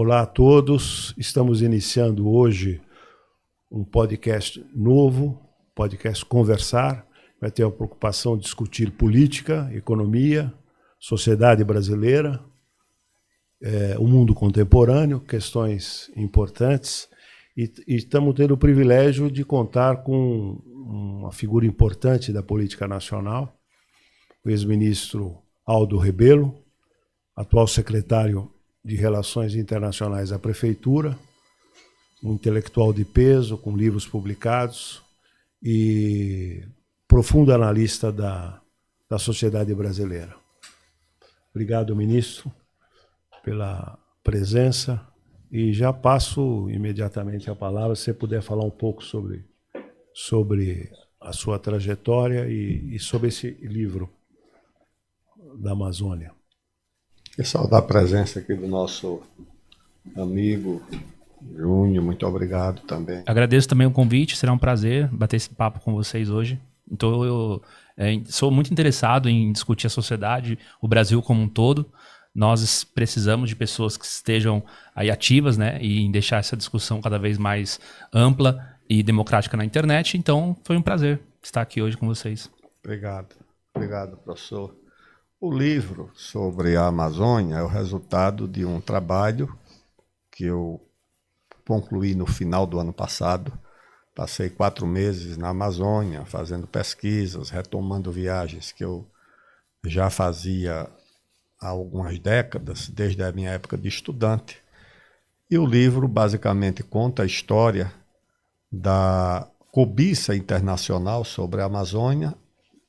Olá a todos, estamos iniciando hoje um podcast novo, podcast Conversar. Vai ter a preocupação de discutir política, economia, sociedade brasileira, o mundo contemporâneo, questões importantes. E estamos tendo o privilégio de contar com uma figura importante da política nacional, o ex-ministro Aldo Rebelo, atual secretário de Relações Internacionais da Prefeitura, um intelectual de peso, com livros publicados e profundo analista da sociedade brasileira. Obrigado, ministro, pela presença. E já passo imediatamente a palavra, se você puder falar um pouco sobre a sua trajetória e sobre esse livro da Amazônia. Quero saudar a presença aqui do nosso amigo Júnior, muito obrigado também. Agradeço também o convite, será um prazer bater esse papo com vocês hoje. Então eu sou muito interessado em discutir a sociedade, o Brasil como um todo. Nós precisamos de pessoas que estejam aí ativas, né, e em deixar essa discussão cada vez mais ampla e democrática na internet. Então foi um prazer estar aqui hoje com vocês. Obrigado, professor. O livro sobre a Amazônia é o resultado de um trabalho que eu concluí no final do ano passado. Passei 4 meses na Amazônia fazendo pesquisas, retomando viagens que eu já fazia há algumas décadas, desde a minha época de estudante. E o livro basicamente conta a história da cobiça internacional sobre a Amazônia,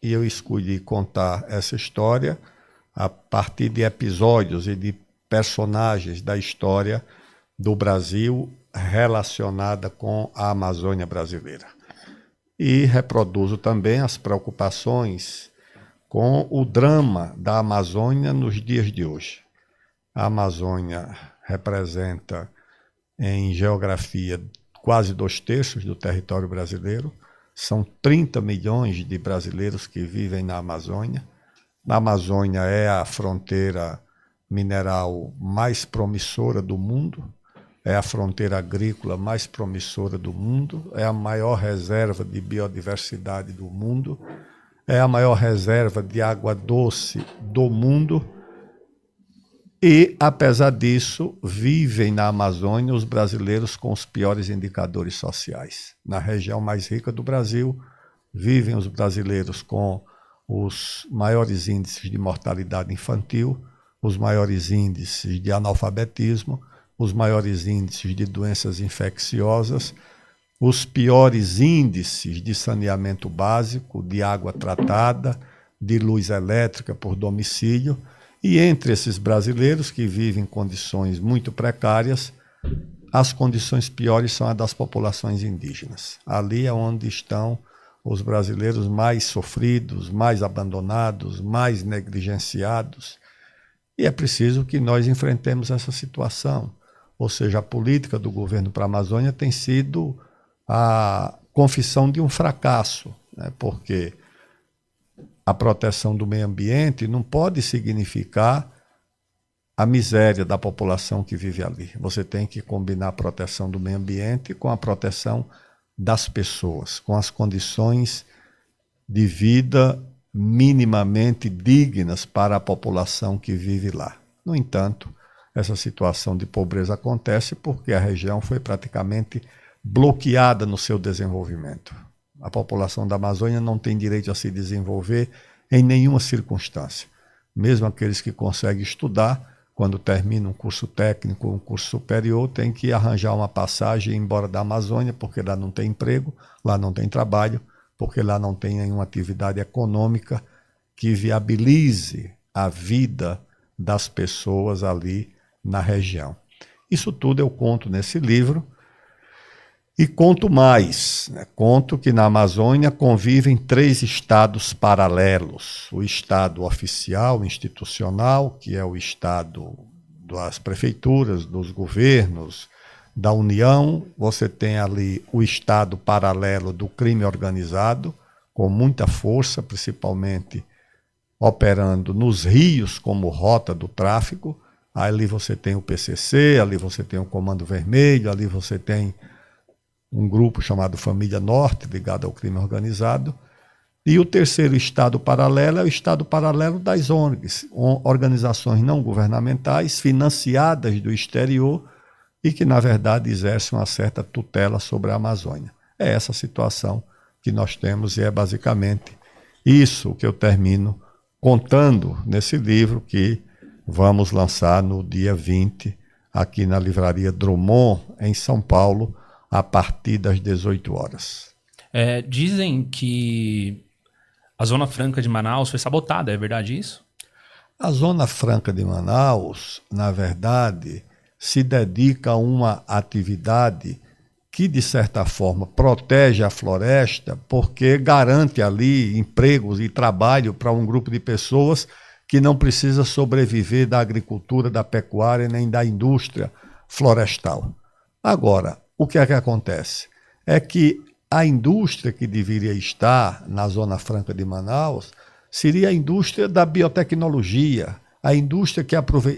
e eu escolhi contar essa história a partir de episódios e de personagens da história do Brasil relacionada com a Amazônia brasileira. E reproduzo também as preocupações com o drama da Amazônia nos dias de hoje. A Amazônia representa, em geografia, quase 2/3 do território brasileiro. São 30 milhões de brasileiros que vivem na Amazônia. A Amazônia é a fronteira mineral mais promissora do mundo, é a fronteira agrícola mais promissora do mundo, é a maior reserva de biodiversidade do mundo, é a maior reserva de água doce do mundo. E, apesar disso, vivem na Amazônia os brasileiros com os piores indicadores sociais. Na região mais rica do Brasil, vivem os brasileiros com os maiores índices de mortalidade infantil, os maiores índices de analfabetismo, os maiores índices de doenças infecciosas, os piores índices de saneamento básico, de água tratada, de luz elétrica por domicílio. E entre esses brasileiros que vivem em condições muito precárias, as condições piores são as das populações indígenas. Ali é onde estão os brasileiros mais sofridos, mais abandonados, mais negligenciados. E é preciso que nós enfrentemos essa situação. Ou seja, a política do governo para a Amazônia tem sido a confissão de um fracasso, né? Porque a proteção do meio ambiente não pode significar a miséria da população que vive ali. Você tem que combinar a proteção do meio ambiente com a proteção das pessoas, com as condições de vida minimamente dignas para a população que vive lá. No entanto, essa situação de pobreza acontece porque a região foi praticamente bloqueada no seu desenvolvimento. A população da Amazônia não tem direito a se desenvolver em nenhuma circunstância. Mesmo aqueles que conseguem estudar, quando terminam um curso técnico ou um curso superior, têm que arranjar uma passagem e ir embora da Amazônia, porque lá não tem emprego, lá não tem trabalho, porque lá não tem nenhuma atividade econômica que viabilize a vida das pessoas ali na região. Isso tudo eu conto nesse livro. E conto mais, né? Conto que na Amazônia convivem 3 estados paralelos. O estado oficial, institucional, que é o estado das prefeituras, dos governos, da União. Você tem ali o estado paralelo do crime organizado, com muita força, principalmente operando nos rios como rota do tráfico. Ali você tem o PCC, ali você tem o Comando Vermelho, ali você tem um grupo chamado Família Norte, ligado ao crime organizado. E o terceiro estado paralelo é o estado paralelo das ONGs, organizações não governamentais, financiadas do exterior e que, na verdade, exercem uma certa tutela sobre a Amazônia. É essa situação que nós temos e é basicamente isso que eu termino contando nesse livro que vamos lançar no dia 20, aqui na Livraria Drummond, em São Paulo, a partir das 18 horas. Dizem que a Zona Franca de Manaus foi sabotada, é verdade isso? A Zona Franca de Manaus, na verdade, se dedica a uma atividade que, de certa forma, protege a floresta, porque garante ali empregos e trabalho para um grupo de pessoas que não precisa sobreviver da agricultura, da pecuária, nem da indústria florestal. Agora, o que é que acontece? É que a indústria que deveria estar na Zona Franca de Manaus seria a indústria da biotecnologia, a indústria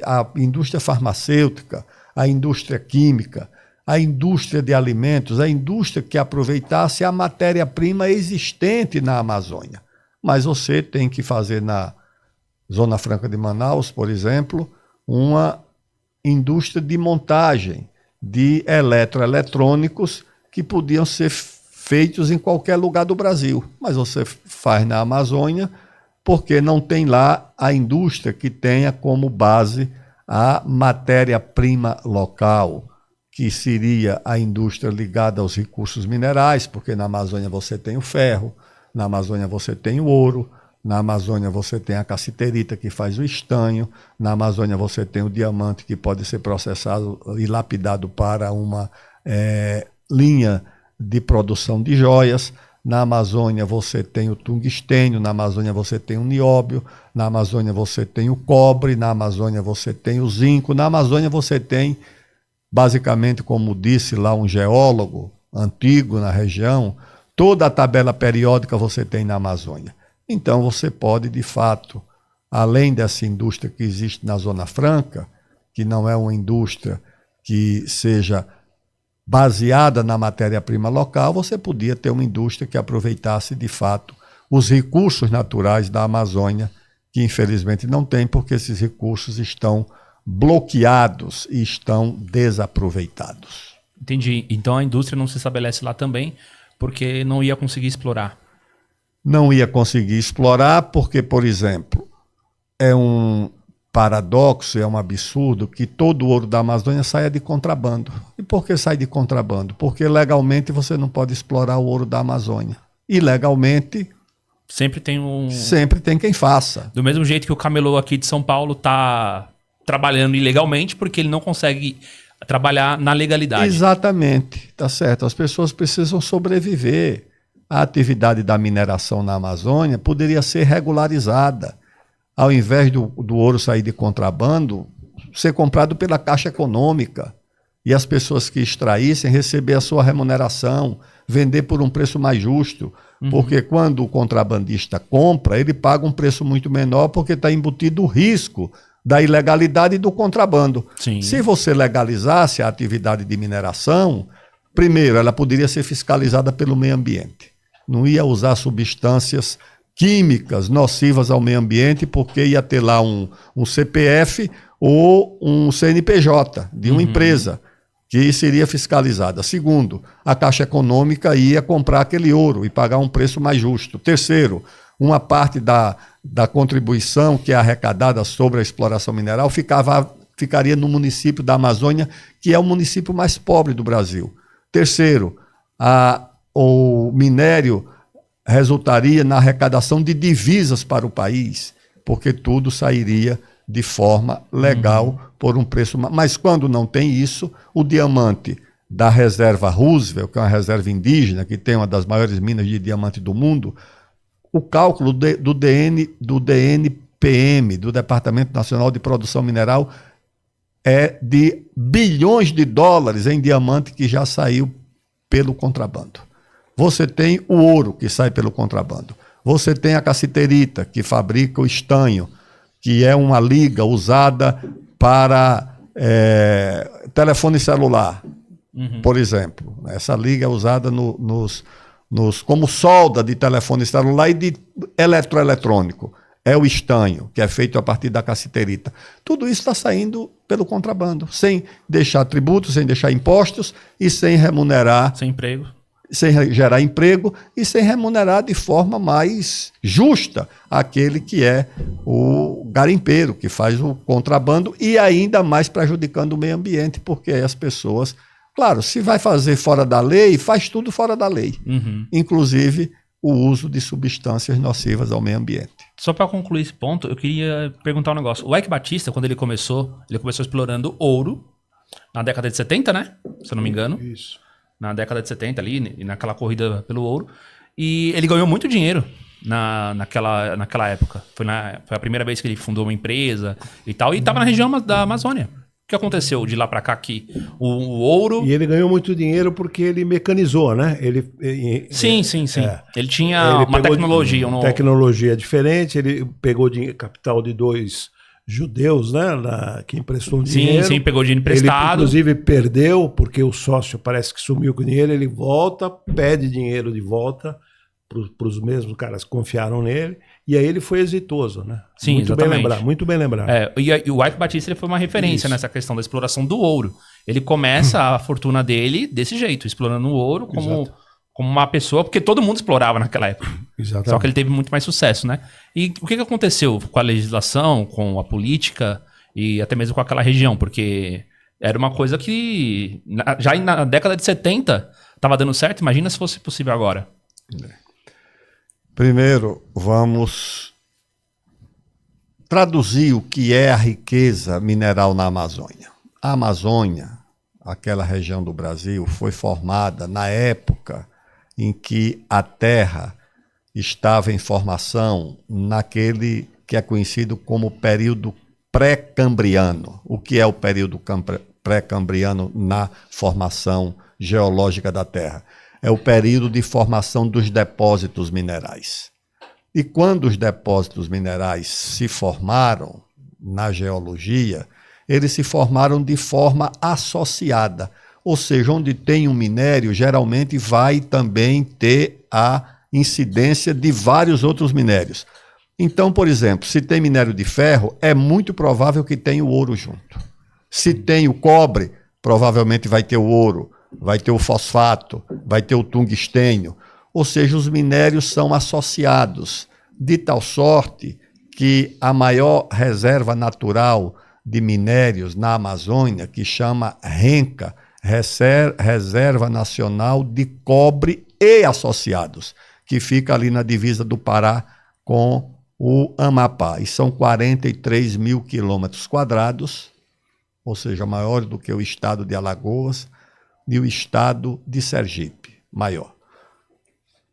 a indústria farmacêutica, a indústria química, a indústria de alimentos, a indústria que aproveitasse a matéria-prima existente na Amazônia. Mas você tem que fazer na Zona Franca de Manaus, por exemplo, uma indústria de montagem de eletroeletrônicos que podiam ser feitos em qualquer lugar do Brasil. Mas você faz na Amazônia porque não tem lá a indústria que tenha como base a matéria-prima local, que seria a indústria ligada aos recursos minerais, porque na Amazônia você tem o ferro, na Amazônia você tem o ouro, na Amazônia você tem a cassiterita que faz o estanho, na Amazônia você tem o diamante que pode ser processado e lapidado para uma linha de produção de joias. Na Amazônia você tem o tungstênio, na Amazônia você tem o nióbio, na Amazônia você tem o cobre, na Amazônia você tem o zinco, na Amazônia você tem, basicamente, como disse lá um geólogo antigo na região, toda a tabela periódica você tem na Amazônia. Então você pode, de fato, além dessa indústria que existe na Zona Franca, que não é uma indústria que seja baseada na matéria-prima local, você podia ter uma indústria que aproveitasse, de fato, os recursos naturais da Amazônia, que infelizmente não tem, porque esses recursos estão bloqueados e estão desaproveitados. Entendi. Então a indústria não se estabelece lá também, porque não ia conseguir explorar. Não ia conseguir explorar porque, por exemplo, é um paradoxo, é um absurdo que todo o ouro da Amazônia saia de contrabando. E por que sai de contrabando? Porque legalmente você não pode explorar o ouro da Amazônia. Ilegalmente, sempre tem quem faça. Do mesmo jeito que o camelô aqui de São Paulo está trabalhando ilegalmente porque ele não consegue trabalhar na legalidade. Exatamente, tá certo. As pessoas precisam sobreviver. A atividade da mineração na Amazônia poderia ser regularizada. Ao invés do ouro sair de contrabando, ser comprado pela Caixa Econômica e as pessoas que extraíssem receber a sua remuneração, vender por um preço mais justo, porque quando o contrabandista compra, ele paga um preço muito menor porque está embutido o risco da ilegalidade e do contrabando. Sim. Se você legalizasse a atividade de mineração, primeiro, ela poderia ser fiscalizada pelo meio ambiente. Não ia usar substâncias químicas nocivas ao meio ambiente, porque ia ter lá um CPF ou um CNPJ de uma empresa que seria fiscalizada. Segundo, a Caixa Econômica ia comprar aquele ouro e pagar um preço mais justo. Terceiro, uma parte da contribuição que é arrecadada sobre a exploração mineral ficaria no município da Amazônia, que é o município mais pobre do Brasil. Terceiro, o minério resultaria na arrecadação de divisas para o país, porque tudo sairia de forma legal por um preço. Mas quando não tem isso, o diamante da reserva Roosevelt, que é uma reserva indígena, que tem uma das maiores minas de diamante do mundo, o cálculo do DNPM, do Departamento Nacional de Produção Mineral, é de bilhões de dólares em diamante que já saiu pelo contrabando. Você tem o ouro que sai pelo contrabando. Você tem a cassiterita, que fabrica o estanho, que é uma liga usada para telefone celular, por exemplo. Essa liga é usada como solda de telefone celular e de eletroeletrônico. É o estanho, que é feito a partir da cassiterita. Tudo isso está saindo pelo contrabando, sem deixar tributos, sem deixar impostos e sem remunerar... Sem emprego. Sem gerar emprego e sem remunerar de forma mais justa aquele que é o garimpeiro, que faz o contrabando e ainda mais prejudicando o meio ambiente, porque as pessoas... Claro, se vai fazer fora da lei, faz tudo fora da lei. Inclusive o uso de substâncias nocivas ao meio ambiente. Só para concluir esse ponto, eu queria perguntar um negócio. O Eike Batista, quando ele começou explorando ouro na década de 70, né? Se eu não me engano. Isso. Na década de 70 ali, naquela corrida pelo ouro. E ele ganhou muito dinheiro naquela época. Foi a primeira vez que ele fundou uma empresa e tal. E estava na região da Amazônia. O que aconteceu de lá para cá que o ouro... E ele ganhou muito dinheiro porque ele mecanizou, né? Sim. Ele tinha uma tecnologia. Tecnologia diferente. Ele pegou capital de 2 judeus, né? Que emprestou dinheiro. Sim, pegou dinheiro emprestado. Ele, inclusive, perdeu, porque o sócio parece que sumiu com o dinheiro. Ele volta, pede dinheiro de volta para os mesmos caras que confiaram nele. E aí ele foi exitoso, né? Sim, muito exatamente. bem lembrado, muito bem lembrado. E o Eike Batista ele foi uma referência nessa questão da exploração do ouro. Ele começa a fortuna dele desse jeito, explorando o ouro como uma pessoa, porque todo mundo explorava naquela época. Exatamente. Só que ele teve muito mais sucesso, né? E o que aconteceu com a legislação, com a política e até mesmo com aquela região? Porque era uma coisa que já na década de 70 estava dando certo. Imagina se fosse possível agora. Primeiro, vamos traduzir o que é a riqueza mineral na Amazônia. A Amazônia, aquela região do Brasil, foi formada na época em que a Terra estava em formação naquele que é conhecido como período pré-cambriano. O que é o período pré-cambriano na formação geológica da Terra? É o período de formação dos depósitos minerais. E quando os depósitos minerais se formaram na geologia, eles se formaram de forma associada. Ou seja, onde tem um minério, geralmente vai também ter a incidência de vários outros minérios. Então, por exemplo, se tem minério de ferro, é muito provável que tenha o ouro junto. Se tem o cobre, provavelmente vai ter o ouro. Vai ter o fosfato, vai ter o tungstênio. Ou seja, os minérios são associados, de tal sorte que a maior reserva natural de minérios na Amazônia, que chama RENCA, Reserva Nacional de Cobre e Associados, que fica ali na divisa do Pará com o Amapá. E são 43 mil quilômetros quadrados, ou seja, maior do que o estado de Alagoas, e o estado de Sergipe, maior.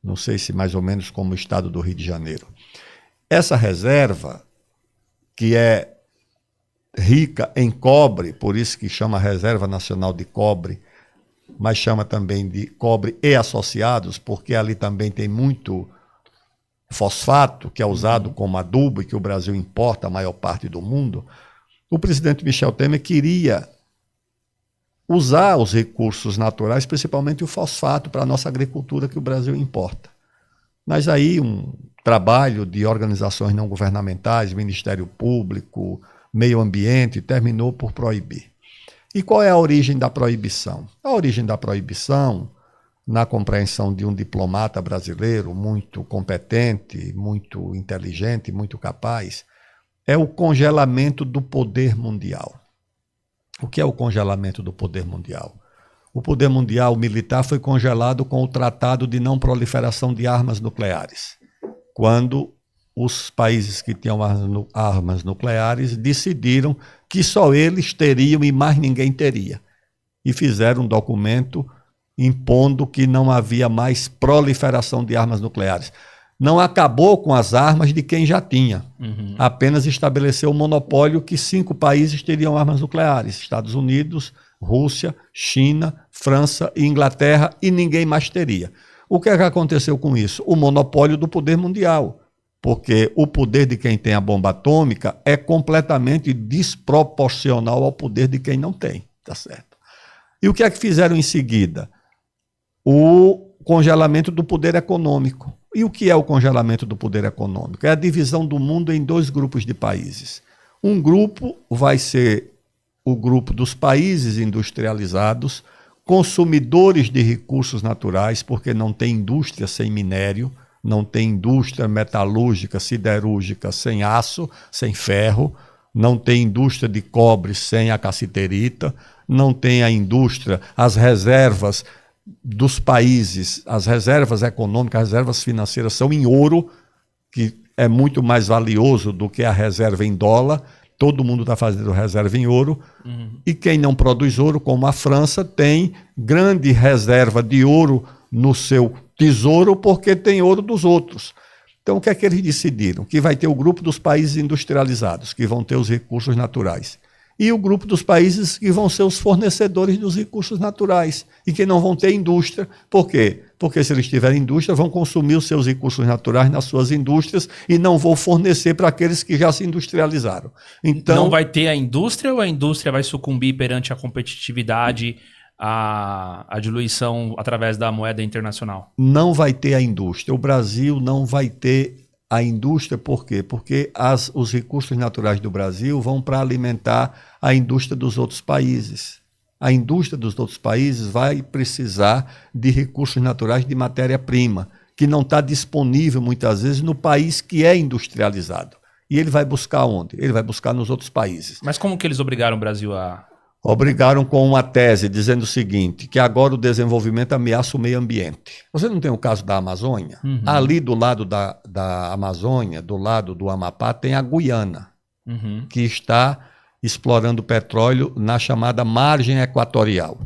Não sei se mais ou menos como o estado do Rio de Janeiro. Essa reserva, que é rica em cobre, por isso que chama Reserva Nacional de Cobre, mas chama também de cobre e associados, porque ali também tem muito fosfato, que é usado como adubo e que o Brasil importa a maior parte do mundo. O presidente Michel Temer queria usar os recursos naturais, principalmente o fosfato, para a nossa agricultura que o Brasil importa. Mas aí um trabalho de organizações não governamentais, Ministério Público, Meio Ambiente, terminou por proibir. E qual é a origem da proibição? A origem da proibição, na compreensão de um diplomata brasileiro muito competente, muito inteligente, muito capaz, é o congelamento do poder mundial. O que é o congelamento do poder mundial? O poder mundial militar foi congelado com o Tratado de Não Proliferação de Armas Nucleares, quando os países que tinham armas nucleares decidiram que só eles teriam e mais ninguém teria. E fizeram um documento impondo que não havia mais proliferação de armas nucleares. Não acabou com as armas de quem já tinha. Apenas estabeleceu o monopólio que 5 países teriam armas nucleares. Estados Unidos, Rússia, China, França e Inglaterra, e ninguém mais teria. O que é que aconteceu com isso? O monopólio do poder mundial. porque o poder de quem tem a bomba atômica é completamente desproporcional ao poder de quem não tem, tá certo? E o que é que fizeram em seguida? O congelamento do poder econômico. E o que é o congelamento do poder econômico? É a divisão do mundo em 2 grupos de países. Um grupo vai ser o grupo dos países industrializados, consumidores de recursos naturais, porque não tem indústria sem minério, não tem indústria metalúrgica, siderúrgica sem aço, sem ferro, não tem indústria de cobre sem a cassiterita, não tem a indústria, as reservas dos países, as reservas econômicas, as reservas financeiras são em ouro, que é muito mais valioso do que a reserva em dólar. Todo mundo está fazendo reserva em ouro. E quem não produz ouro, como a França, tem grande reserva de ouro no seu tesouro porque tem ouro dos outros. Então, o que é que eles decidiram? Que vai ter o grupo dos países industrializados, que vão ter os recursos naturais, e o grupo dos países que vão ser os fornecedores dos recursos naturais e que não vão ter indústria. Por quê? Porque se eles tiverem indústria, vão consumir os seus recursos naturais nas suas indústrias e não vão fornecer para aqueles que já se industrializaram. Então, não vai ter a indústria ou a indústria vai sucumbir perante a competitividade, a diluição através da moeda internacional? Não vai ter a indústria. O Brasil não vai ter a indústria, por quê? Porque os recursos naturais do Brasil vão para alimentar a indústria dos outros países. A indústria dos outros países vai precisar de recursos naturais de matéria-prima, que não está disponível muitas vezes no país que é industrializado. E ele vai buscar onde? Ele vai buscar nos outros países. Mas como que eles obrigaram o Brasil a... Obrigaram com uma tese dizendo o seguinte, que agora o desenvolvimento ameaça o meio ambiente. Você não tem o caso da Amazônia? Ali do lado da Amazônia, do lado do Amapá, tem a Guiana, que está explorando petróleo na chamada margem equatorial.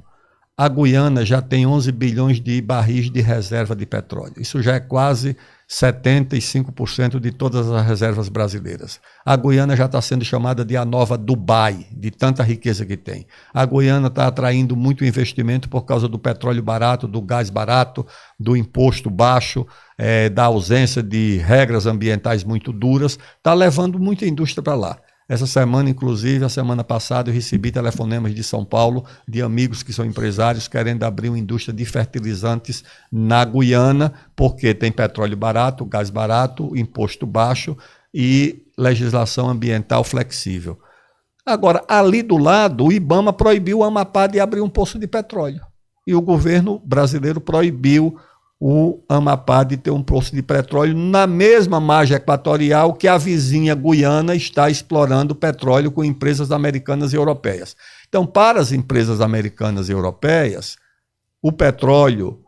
A Guiana já tem 11 bilhões de barris de reserva de petróleo. Isso já é quase 75% de todas as reservas brasileiras. A Guiana já está sendo chamada de a nova Dubai, de tanta riqueza que tem. A Guiana está atraindo muito investimento por causa do petróleo barato, do gás barato, do imposto baixo, da ausência de regras ambientais muito duras. Está levando muita indústria para lá. Essa semana, inclusive, a semana passada, eu recebi telefonemas de São Paulo, de amigos que são empresários, querendo abrir uma indústria de fertilizantes na Guiana, porque tem petróleo barato, gás barato, imposto baixo e legislação ambiental flexível. Agora, ali do lado, o IBAMA proibiu o Amapá de abrir um poço de petróleo. E o governo brasileiro proibiu o Amapá de ter um poço de petróleo na mesma margem equatorial que a vizinha Guiana está explorando petróleo com empresas americanas e europeias. Então, para as empresas americanas e europeias, o petróleo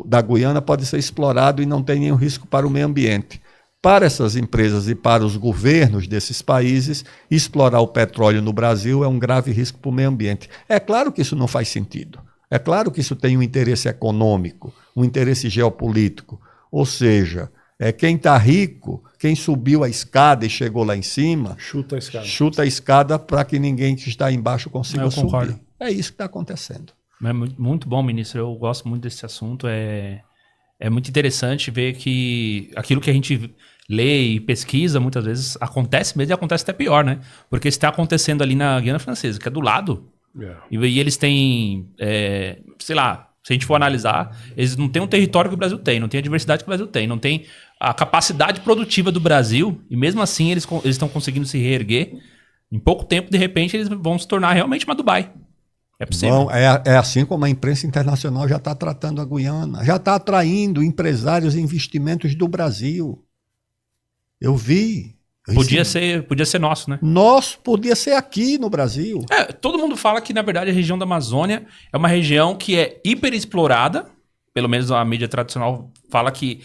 da Guiana pode ser explorado e não tem nenhum risco para o meio ambiente. Para essas empresas e para os governos desses países, explorar o petróleo no Brasil é um grave risco para o meio ambiente. É claro que isso não faz sentido. É claro que isso tem um interesse econômico, um interesse geopolítico. Ou seja, quem está rico, quem subiu a escada e chegou lá em cima, chuta a escada para que ninguém que está embaixo consiga subir. É isso que está acontecendo. É muito bom, ministro. Eu gosto muito desse assunto. É muito interessante ver que aquilo que a gente lê e pesquisa muitas vezes acontece mesmo e acontece até pior, né? Porque está acontecendo ali na Guiana Francesa, que é do lado. E eles têm, sei lá, se a gente for analisar, eles não têm um território que o Brasil tem, não tem a diversidade que o Brasil tem, não tem a capacidade produtiva do Brasil, e mesmo assim eles estão conseguindo se reerguer. Em pouco tempo, de repente, eles vão se tornar realmente uma Dubai. É possível. Bom, é assim como a imprensa internacional já está tratando a Guiana, já está atraindo empresários e investimentos do Brasil. Eu vi. Podia ser nosso, né? Nosso, podia ser aqui no Brasil. Todo mundo fala que, na verdade, a região da Amazônia é uma região que é hiperexplorada, pelo menos a mídia tradicional fala que,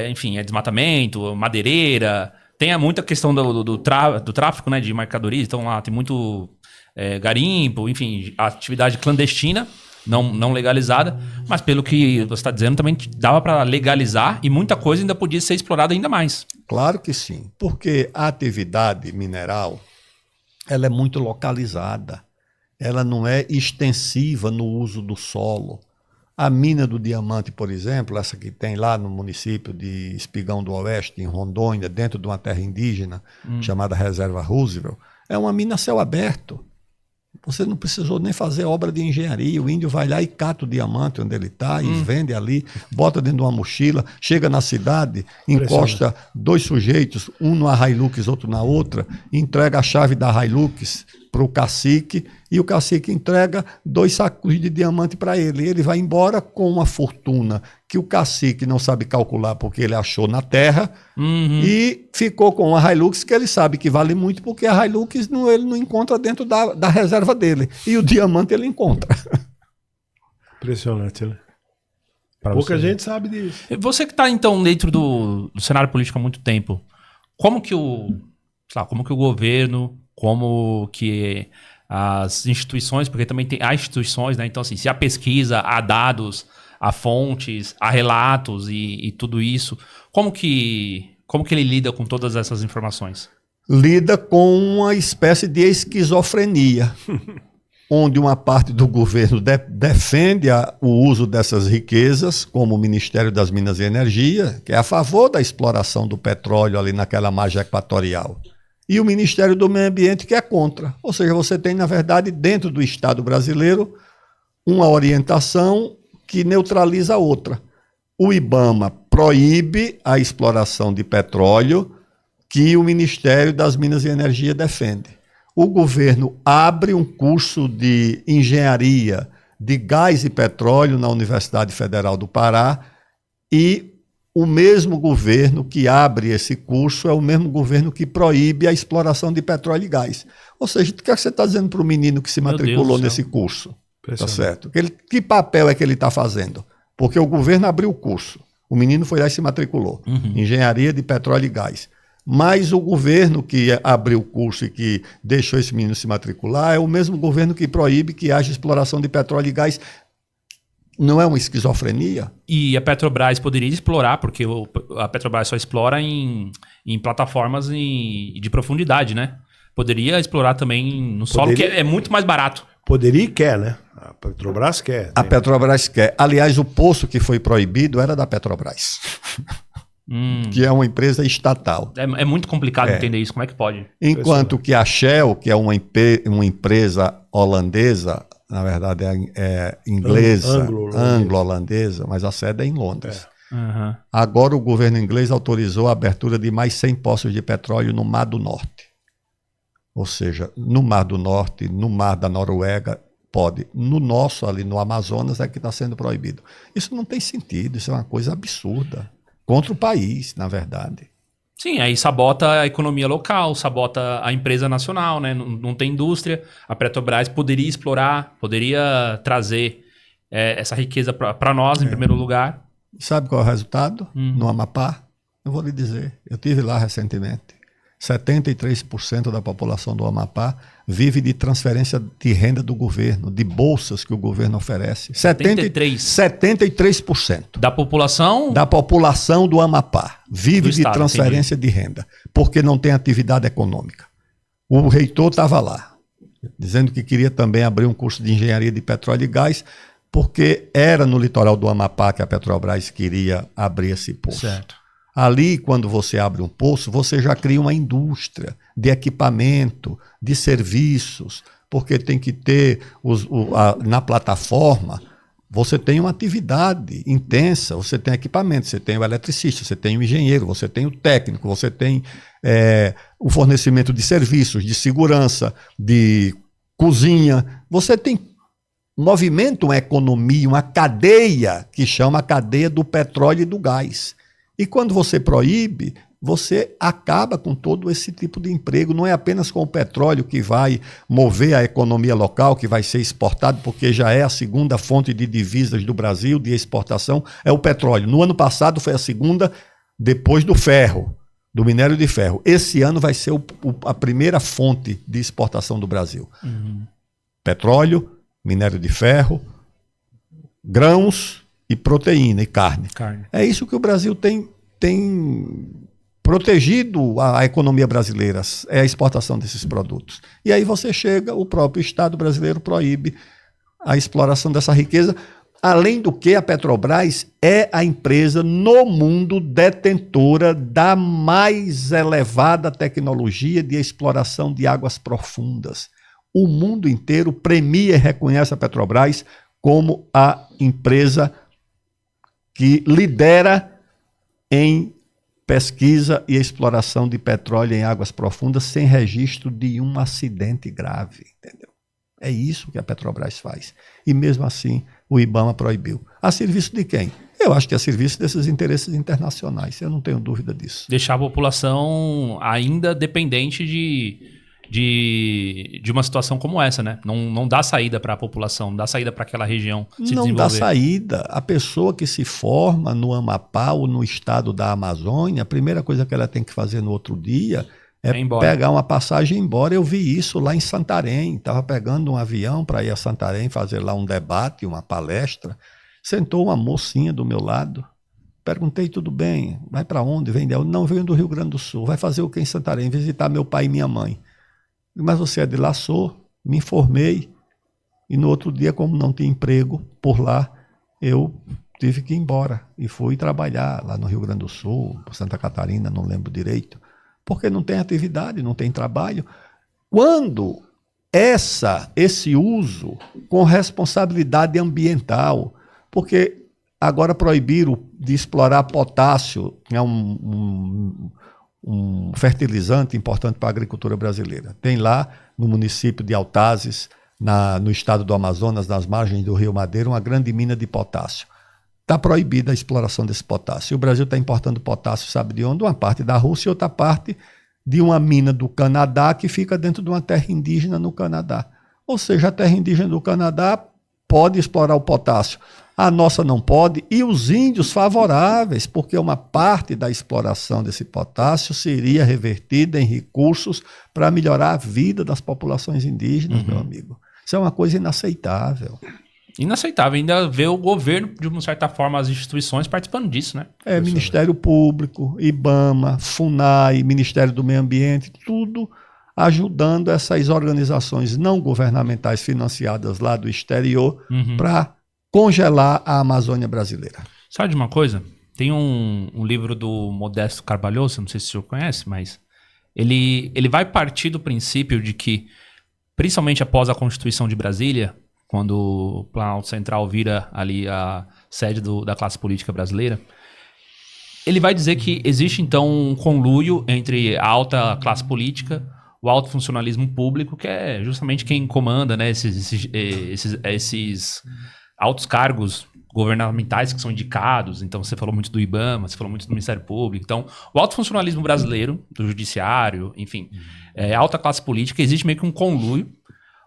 enfim, é desmatamento, madeireira, tem muita questão do tráfico, né, de mercadorias, então lá tem muito garimpo, enfim, atividade clandestina, não legalizada, mas pelo que você está dizendo, também dava para legalizar e muita coisa ainda podia ser explorada ainda mais. Claro que sim, porque a atividade mineral ela é muito localizada, ela não é extensiva no uso do solo. A mina do diamante, por exemplo, essa que tem lá no município de Espigão do Oeste, em Rondônia, dentro de uma terra indígena chamada Reserva Roosevelt, é uma mina a céu aberto. Você não precisou nem fazer obra de engenharia. O índio vai lá e cata o diamante onde ele está e vende ali, bota dentro de uma mochila, chega na cidade, encosta 2 sujeitos, um numa Hilux, outro na outra, entrega a chave da Hilux para o cacique e o cacique entrega 2 sacos de diamante para ele. Ele vai embora com uma fortuna que o cacique não sabe calcular porque ele achou na terra e ficou com uma Hilux que ele sabe que vale muito porque a Hilux ele não encontra dentro da reserva dele. E o diamante ele encontra. Impressionante, né? Pouca gente sabe disso. Você que está, então, dentro do cenário político há muito tempo, como que o governo, como que as instituições, porque também há instituições, né? Então, assim, se há pesquisa, há dados, há fontes, há relatos e tudo isso, como que ele lida com todas essas informações? Lida com uma espécie de esquizofrenia, onde uma parte do governo defende o uso dessas riquezas, como o Ministério das Minas e Energia, que é a favor da exploração do petróleo ali naquela margem equatorial. E o Ministério do Meio Ambiente que é contra. Ou seja, você tem, na verdade, dentro do Estado brasileiro, uma orientação que neutraliza a outra. O IBAMA proíbe a exploração de petróleo que o Ministério das Minas e Energia defende. O governo abre um curso de engenharia de gás e petróleo na Universidade Federal do Pará e o mesmo governo que abre esse curso é o mesmo governo que proíbe a exploração de petróleo e gás. Ou seja, o que você está dizendo para o menino que se matriculou nesse curso? Tá certo? Que papel é que ele está fazendo? Porque o governo abriu o curso, o menino foi lá e se matriculou. Engenharia de petróleo e gás. Mas o governo que abriu o curso e que deixou esse menino se matricular é o mesmo governo que proíbe que haja exploração de petróleo e gás. Não é uma esquizofrenia? E a Petrobras poderia explorar, porque a Petrobras só explora em plataformas de profundidade, né? Poderia explorar também no solo, que é muito mais barato. Poderia e quer, né? A Petrobras quer. A Petrobras quer. Aliás, o poço que foi proibido era da Petrobras, que é uma empresa estatal. É muito complicado entender isso, como é que pode? Enquanto que a Shell, que é uma empresa holandesa, na verdade é inglesa, anglo-holandesa, mas a sede é em Londres. Agora o governo inglês autorizou a abertura de mais 100 poços de petróleo no Mar do Norte. Ou seja, no Mar do Norte, no Mar da Noruega, pode. No nosso, ali no Amazonas, é que está sendo proibido. Isso não tem sentido, isso é uma coisa absurda. Contra o país, na verdade. Sim, aí sabota a economia local, sabota a empresa nacional, né? Não tem indústria. A Petrobras poderia explorar, poderia trazer essa riqueza para nós, em primeiro lugar. Sabe qual é o resultado? No Amapá? Eu vou lhe dizer. Eu estive lá recentemente. 73% da população do Amapá vive de transferência de renda do governo, de bolsas que o governo oferece. 73%. Da população? Da população do Amapá vive de transferência de renda, porque não tem atividade econômica. O reitor estava lá, dizendo que queria também abrir um curso de engenharia de petróleo e gás, porque era no litoral do Amapá que a Petrobras queria abrir esse poço. Certo. Ali, quando você abre um poço, você já cria uma indústria de equipamento, de serviços, porque tem que ter, na plataforma, você tem uma atividade intensa, você tem equipamento, você tem o eletricista, você tem o engenheiro, você tem o técnico, você tem o fornecimento de serviços, de segurança, de cozinha, você tem movimento, uma economia, uma cadeia que chama a cadeia do petróleo e do gás. E quando você proíbe, você acaba com todo esse tipo de emprego. Não é apenas com o petróleo que vai mover a economia local, que vai ser exportado, porque já é a segunda fonte de divisas do Brasil, de exportação, é o petróleo. No ano passado foi a segunda, depois do ferro, do minério de ferro. Esse ano vai ser a primeira fonte de exportação do Brasil. Petróleo, minério de ferro, grãos e proteína e carne. É isso que o Brasil tem protegido a economia brasileira, é a exportação desses produtos. E aí você chega, o próprio Estado brasileiro proíbe a exploração dessa riqueza além do que, a Petrobras é a empresa no mundo detentora da mais elevada tecnologia de exploração de águas profundas. O mundo inteiro premia e reconhece a Petrobras como a empresa que lidera em pesquisa e exploração de petróleo em águas profundas sem registro de um acidente grave, entendeu? É isso que a Petrobras faz. E mesmo assim, o IBAMA proibiu. A serviço de quem? Eu acho que a serviço desses interesses internacionais, eu não tenho dúvida disso. Deixar a população ainda dependente de uma situação como essa, né? Não dá saída para a população, não dá saída para aquela região se desenvolver. Não dá saída. A pessoa que se forma no Amapá ou no estado da Amazônia, a primeira coisa que ela tem que fazer no outro dia é pegar uma passagem e ir embora. Eu vi isso lá em Santarém. Estava pegando um avião para ir a Santarém fazer lá um debate, uma palestra. Sentou uma mocinha do meu lado. Perguntei, tudo bem? Vai para onde? Vem de onde? Não, venho do Rio Grande do Sul. Vai fazer o que em Santarém? Visitar meu pai e minha mãe. Mas você é de lá? Sou. Me informei. E no outro dia, como não tinha emprego por lá, eu tive que ir embora. E fui trabalhar lá no Rio Grande do Sul, Santa Catarina, não lembro direito. Porque não tem atividade, não tem trabalho. Quando esse uso com responsabilidade ambiental, porque agora proibiram de explorar potássio, que é um fertilizante importante para a agricultura brasileira. Tem lá no município de Altazes, no estado do Amazonas, nas margens do Rio Madeira, uma grande mina de potássio. Está proibida a exploração desse potássio. O Brasil está importando potássio, sabe de onde? Uma parte da Rússia e outra parte de uma mina do Canadá que fica dentro de uma terra indígena no Canadá. Ou seja, a terra indígena do Canadá pode explorar o potássio. A nossa não pode, e os índios favoráveis, porque uma parte da exploração desse potássio seria revertida em recursos para melhorar a vida das populações indígenas, meu amigo. Isso é uma coisa inaceitável. Inaceitável, ainda ver o governo, de uma certa forma, as instituições participando disso, né? Ministério Público, IBAMA, FUNAI, Ministério do Meio Ambiente, tudo ajudando essas organizações não governamentais financiadas lá do exterior para congelar a Amazônia brasileira. Sabe de uma coisa? Tem um livro do Modesto Carvalhosa, não sei se o senhor conhece, mas ele vai partir do princípio de que, principalmente após a Constituição de Brasília, quando o Planalto Central vira ali a sede da classe política brasileira, ele vai dizer que existe então um conluio entre a alta classe política, o alto funcionalismo público, que é justamente quem comanda, né, esses altos cargos governamentais que são indicados. Então você falou muito do IBAMA, você falou muito do Ministério Público. Então o alto funcionalismo brasileiro, do judiciário, enfim, alta classe política, existe meio que um conluio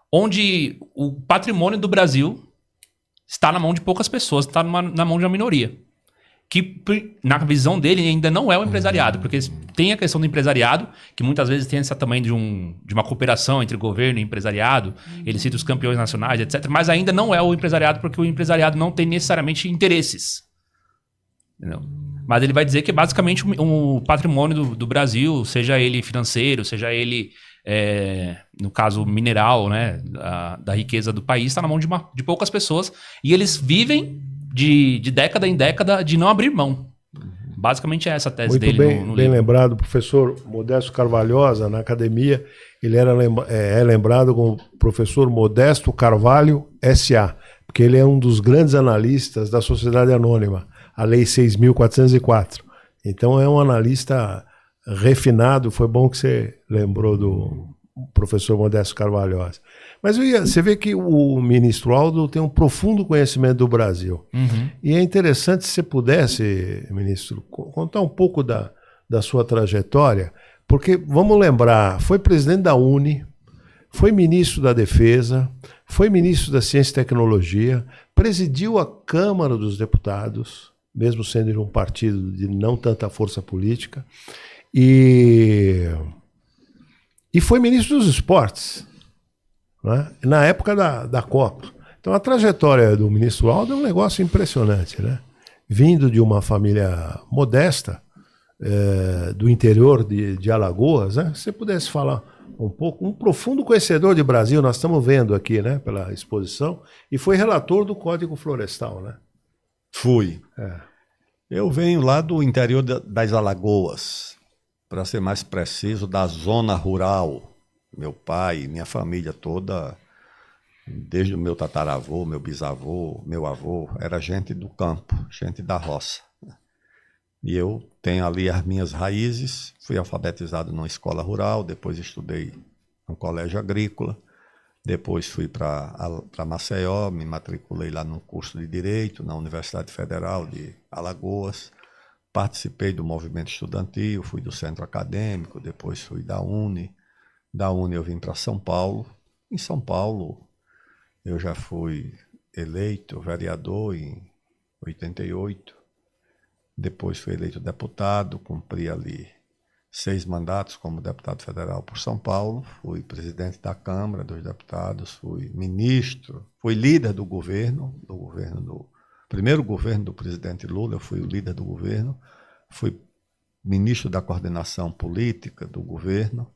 onde o patrimônio do Brasil está na mão de poucas pessoas, está na mão de uma minoria. Que, na visão dele, ainda não é o empresariado, porque tem a questão do empresariado, que muitas vezes tem essa também de uma cooperação entre governo e empresariado, ele cita os campeões nacionais, etc., mas ainda não é o empresariado, porque o empresariado não tem necessariamente interesses. Entendeu? Mas ele vai dizer que basicamente o patrimônio do Brasil, seja ele financeiro, seja ele, no caso mineral, né, da riqueza do país, está na mão de poucas pessoas, e eles vivem de década em década de não abrir mão. Basicamente é essa a tese muito dele bem, no bem livro. Lembrado, o professor Modesto Carvalhosa, na academia, ele é lembrado como professor Modesto Carvalho S.A., porque ele é um dos grandes analistas da Sociedade Anônima, a Lei 6.404. Então é um analista refinado. Foi bom que você lembrou do professor Modesto Carvalhosa. Mas você vê que o ministro Aldo tem um profundo conhecimento do Brasil. E é interessante se você pudesse, ministro, contar um pouco da sua trajetória, porque, vamos lembrar, foi presidente da UNE, foi ministro da Defesa, foi ministro da Ciência e Tecnologia, presidiu a Câmara dos Deputados, mesmo sendo de um partido de não tanta força política, e foi ministro dos Esportes, né? Na época da Copa. Então a trajetória do ministro Aldo é um negócio impressionante, né? Vindo de uma família modesta, do interior de Alagoas, né? Se você pudesse falar um pouco, um profundo conhecedor de Brasil, nós estamos vendo aqui, né, pela exposição, e foi relator do Código Florestal, né? Fui. Eu venho lá do interior das Alagoas, para ser mais preciso, da zona rural. Meu pai, minha família toda, desde o meu tataravô, meu bisavô, meu avô, era gente do campo, gente da roça. E eu tenho ali as minhas raízes, fui alfabetizado numa escola rural, depois estudei no colégio agrícola, depois fui para Maceió, me matriculei lá num curso de Direito, na Universidade Federal de Alagoas, participei do movimento estudantil, fui do centro acadêmico, depois fui da UNE eu vim para São Paulo. Em São Paulo eu já fui eleito vereador em 88, depois fui eleito deputado, cumpri ali 6 mandatos como deputado federal por São Paulo, fui presidente da Câmara dos Deputados, fui ministro, fui líder do primeiro governo do presidente Lula, eu fui o líder do governo, fui ministro da coordenação política do governo,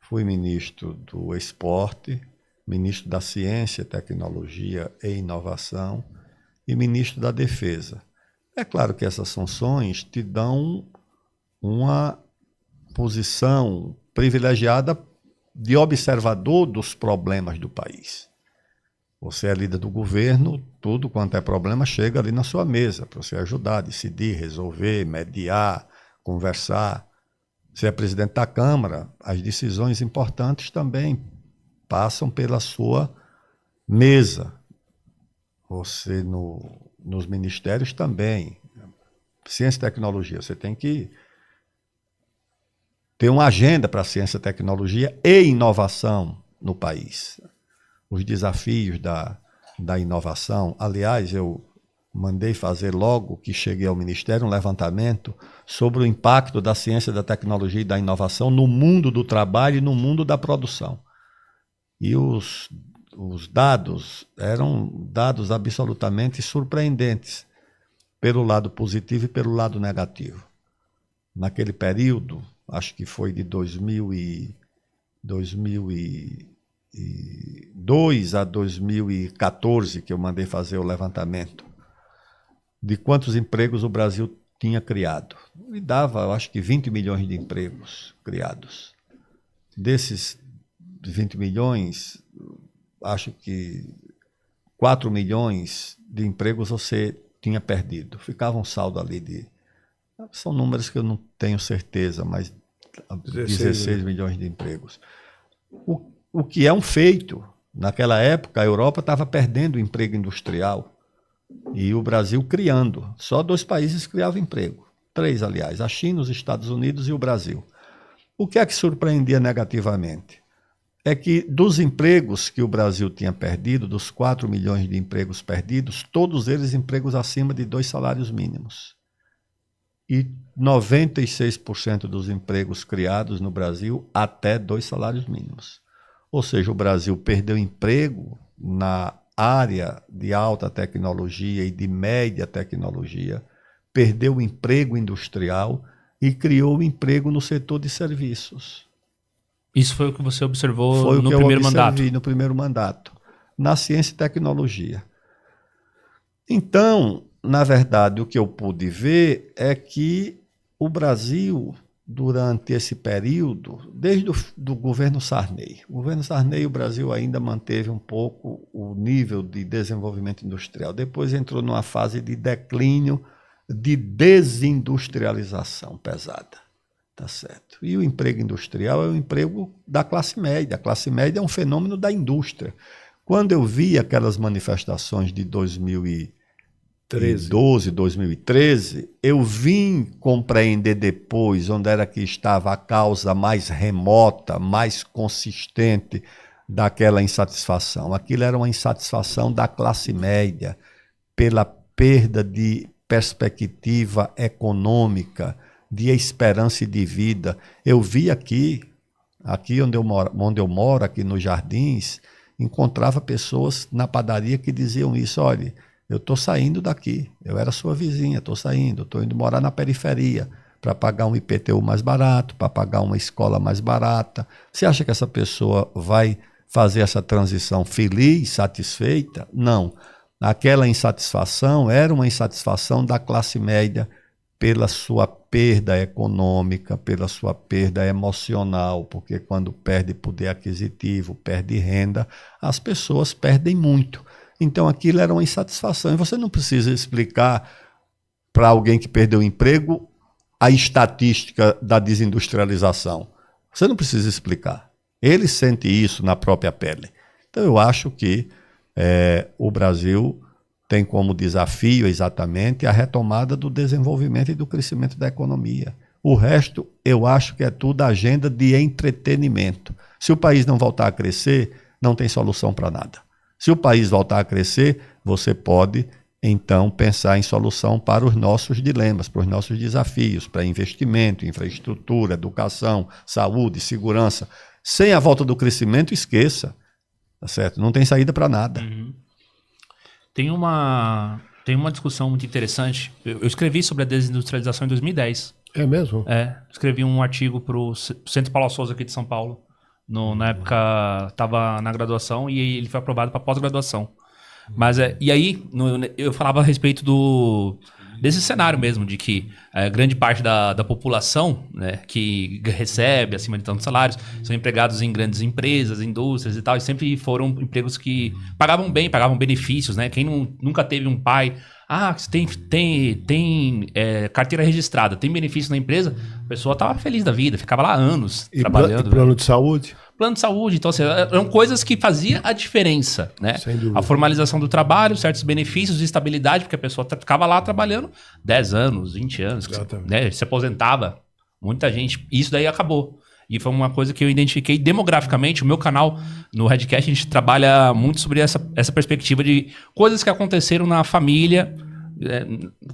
fui ministro do esporte, ministro da ciência, tecnologia e inovação e ministro da defesa. É claro que essas funções te dão uma posição privilegiada de observador dos problemas do país. Você é líder do governo, tudo quanto é problema chega ali na sua mesa para você ajudar, decidir, resolver, mediar, conversar. Você é presidente da Câmara, as decisões importantes também passam pela sua mesa. Você nos ministérios também. Ciência e tecnologia, você tem que ter uma agenda para a ciência, tecnologia e inovação no país. Os desafios da inovação. Aliás, eu mandei fazer logo que cheguei ao Ministério um levantamento sobre o impacto da ciência, da tecnologia e da inovação no mundo do trabalho e no mundo da produção. E os dados eram dados absolutamente surpreendentes, pelo lado positivo e pelo lado negativo. Naquele período, acho que foi de 2002 a 2014 que eu mandei fazer o levantamento de quantos empregos o Brasil tinha criado. E dava, eu acho que 20 milhões de empregos criados. Desses 20 milhões, acho que 4 milhões de empregos você tinha perdido. Ficava um saldo ali de... São números que eu não tenho certeza, mas 16 milhões de empregos. O que é um feito. Naquela época, a Europa estava perdendo o emprego industrial e o Brasil criando. Só 2 países criavam emprego. 3, aliás, a China, os Estados Unidos e o Brasil. O que é que surpreendia negativamente? É que dos empregos que o Brasil tinha perdido, dos 4 milhões de empregos perdidos, todos eles empregos acima de 2 salários mínimos. E 96% dos empregos criados no Brasil até 2 salários mínimos. Ou seja, o Brasil perdeu emprego na área de alta tecnologia e de média tecnologia, perdeu o emprego industrial e criou o emprego no setor de serviços. Isso foi o que você observou no primeiro mandato? Foi no primeiro mandato, na ciência e tecnologia. Então, na verdade, o que eu pude ver é que o Brasil, durante esse período, desde o governo Sarney, o Brasil ainda manteve um pouco o nível de desenvolvimento industrial. Depois entrou numa fase de declínio, de desindustrialização pesada. Tá certo. E o emprego industrial é o emprego da classe média. A classe média é um fenômeno da indústria. Quando eu vi aquelas manifestações de 2012, 2013, eu vim compreender depois onde era que estava a causa mais remota, mais consistente daquela insatisfação. Aquilo era uma insatisfação da classe média pela perda de perspectiva econômica, de esperança e de vida. Eu vi aqui onde eu moro, aqui nos Jardins, encontrava pessoas na padaria que diziam isso: olha, eu estou saindo daqui, eu era sua vizinha, estou saindo, estou indo morar na periferia, para pagar um IPTU mais barato, para pagar uma escola mais barata. Você acha que essa pessoa vai fazer essa transição feliz, satisfeita? Não. Aquela insatisfação era uma insatisfação da classe média pela sua perda econômica, pela sua perda emocional, porque quando perde poder aquisitivo, perde renda, as pessoas perdem muito. Então aquilo era uma insatisfação. E você não precisa explicar para alguém que perdeu o emprego a estatística da desindustrialização. Você não precisa explicar. Ele sente isso na própria pele. Então eu acho que o Brasil tem como desafio exatamente a retomada do desenvolvimento e do crescimento da economia. O resto, eu acho que é tudo agenda de entretenimento. Se o país não voltar a crescer, não tem solução para nada. Se o país voltar a crescer, você pode, então, pensar em solução para os nossos dilemas, para os nossos desafios, para investimento, infraestrutura, educação, saúde, segurança. Sem a volta do crescimento, esqueça. Tá certo? Não tem saída para nada. Uhum. Tem uma discussão muito interessante. Eu escrevi sobre a desindustrialização em 2010. É mesmo? Escrevi um artigo para o Centro Paulo Souza aqui de São Paulo. Na época, estava na graduação e ele foi aprovado para pós-graduação. Mas, e aí, eu falava a respeito desse cenário mesmo, de que grande parte da população, né, que recebe acima de tantos salários são empregados em grandes empresas, indústrias e tal, e sempre foram empregos que pagavam bem, pagavam benefícios, né? Quem nunca teve um pai, você tem carteira registrada, tem benefício na empresa, a pessoa estava feliz da vida, ficava lá anos trabalhando. E plano de saúde? Plano de saúde, então assim, eram coisas que faziam a diferença, né? Sem dúvida. A formalização do trabalho, certos benefícios de estabilidade, porque a pessoa ficava lá trabalhando 10 anos, 20 anos, né? Se aposentava, muita gente, isso daí acabou. E foi uma coisa que eu identifiquei demograficamente. O meu canal no Redcast, a gente trabalha muito sobre essa perspectiva de coisas que aconteceram na família,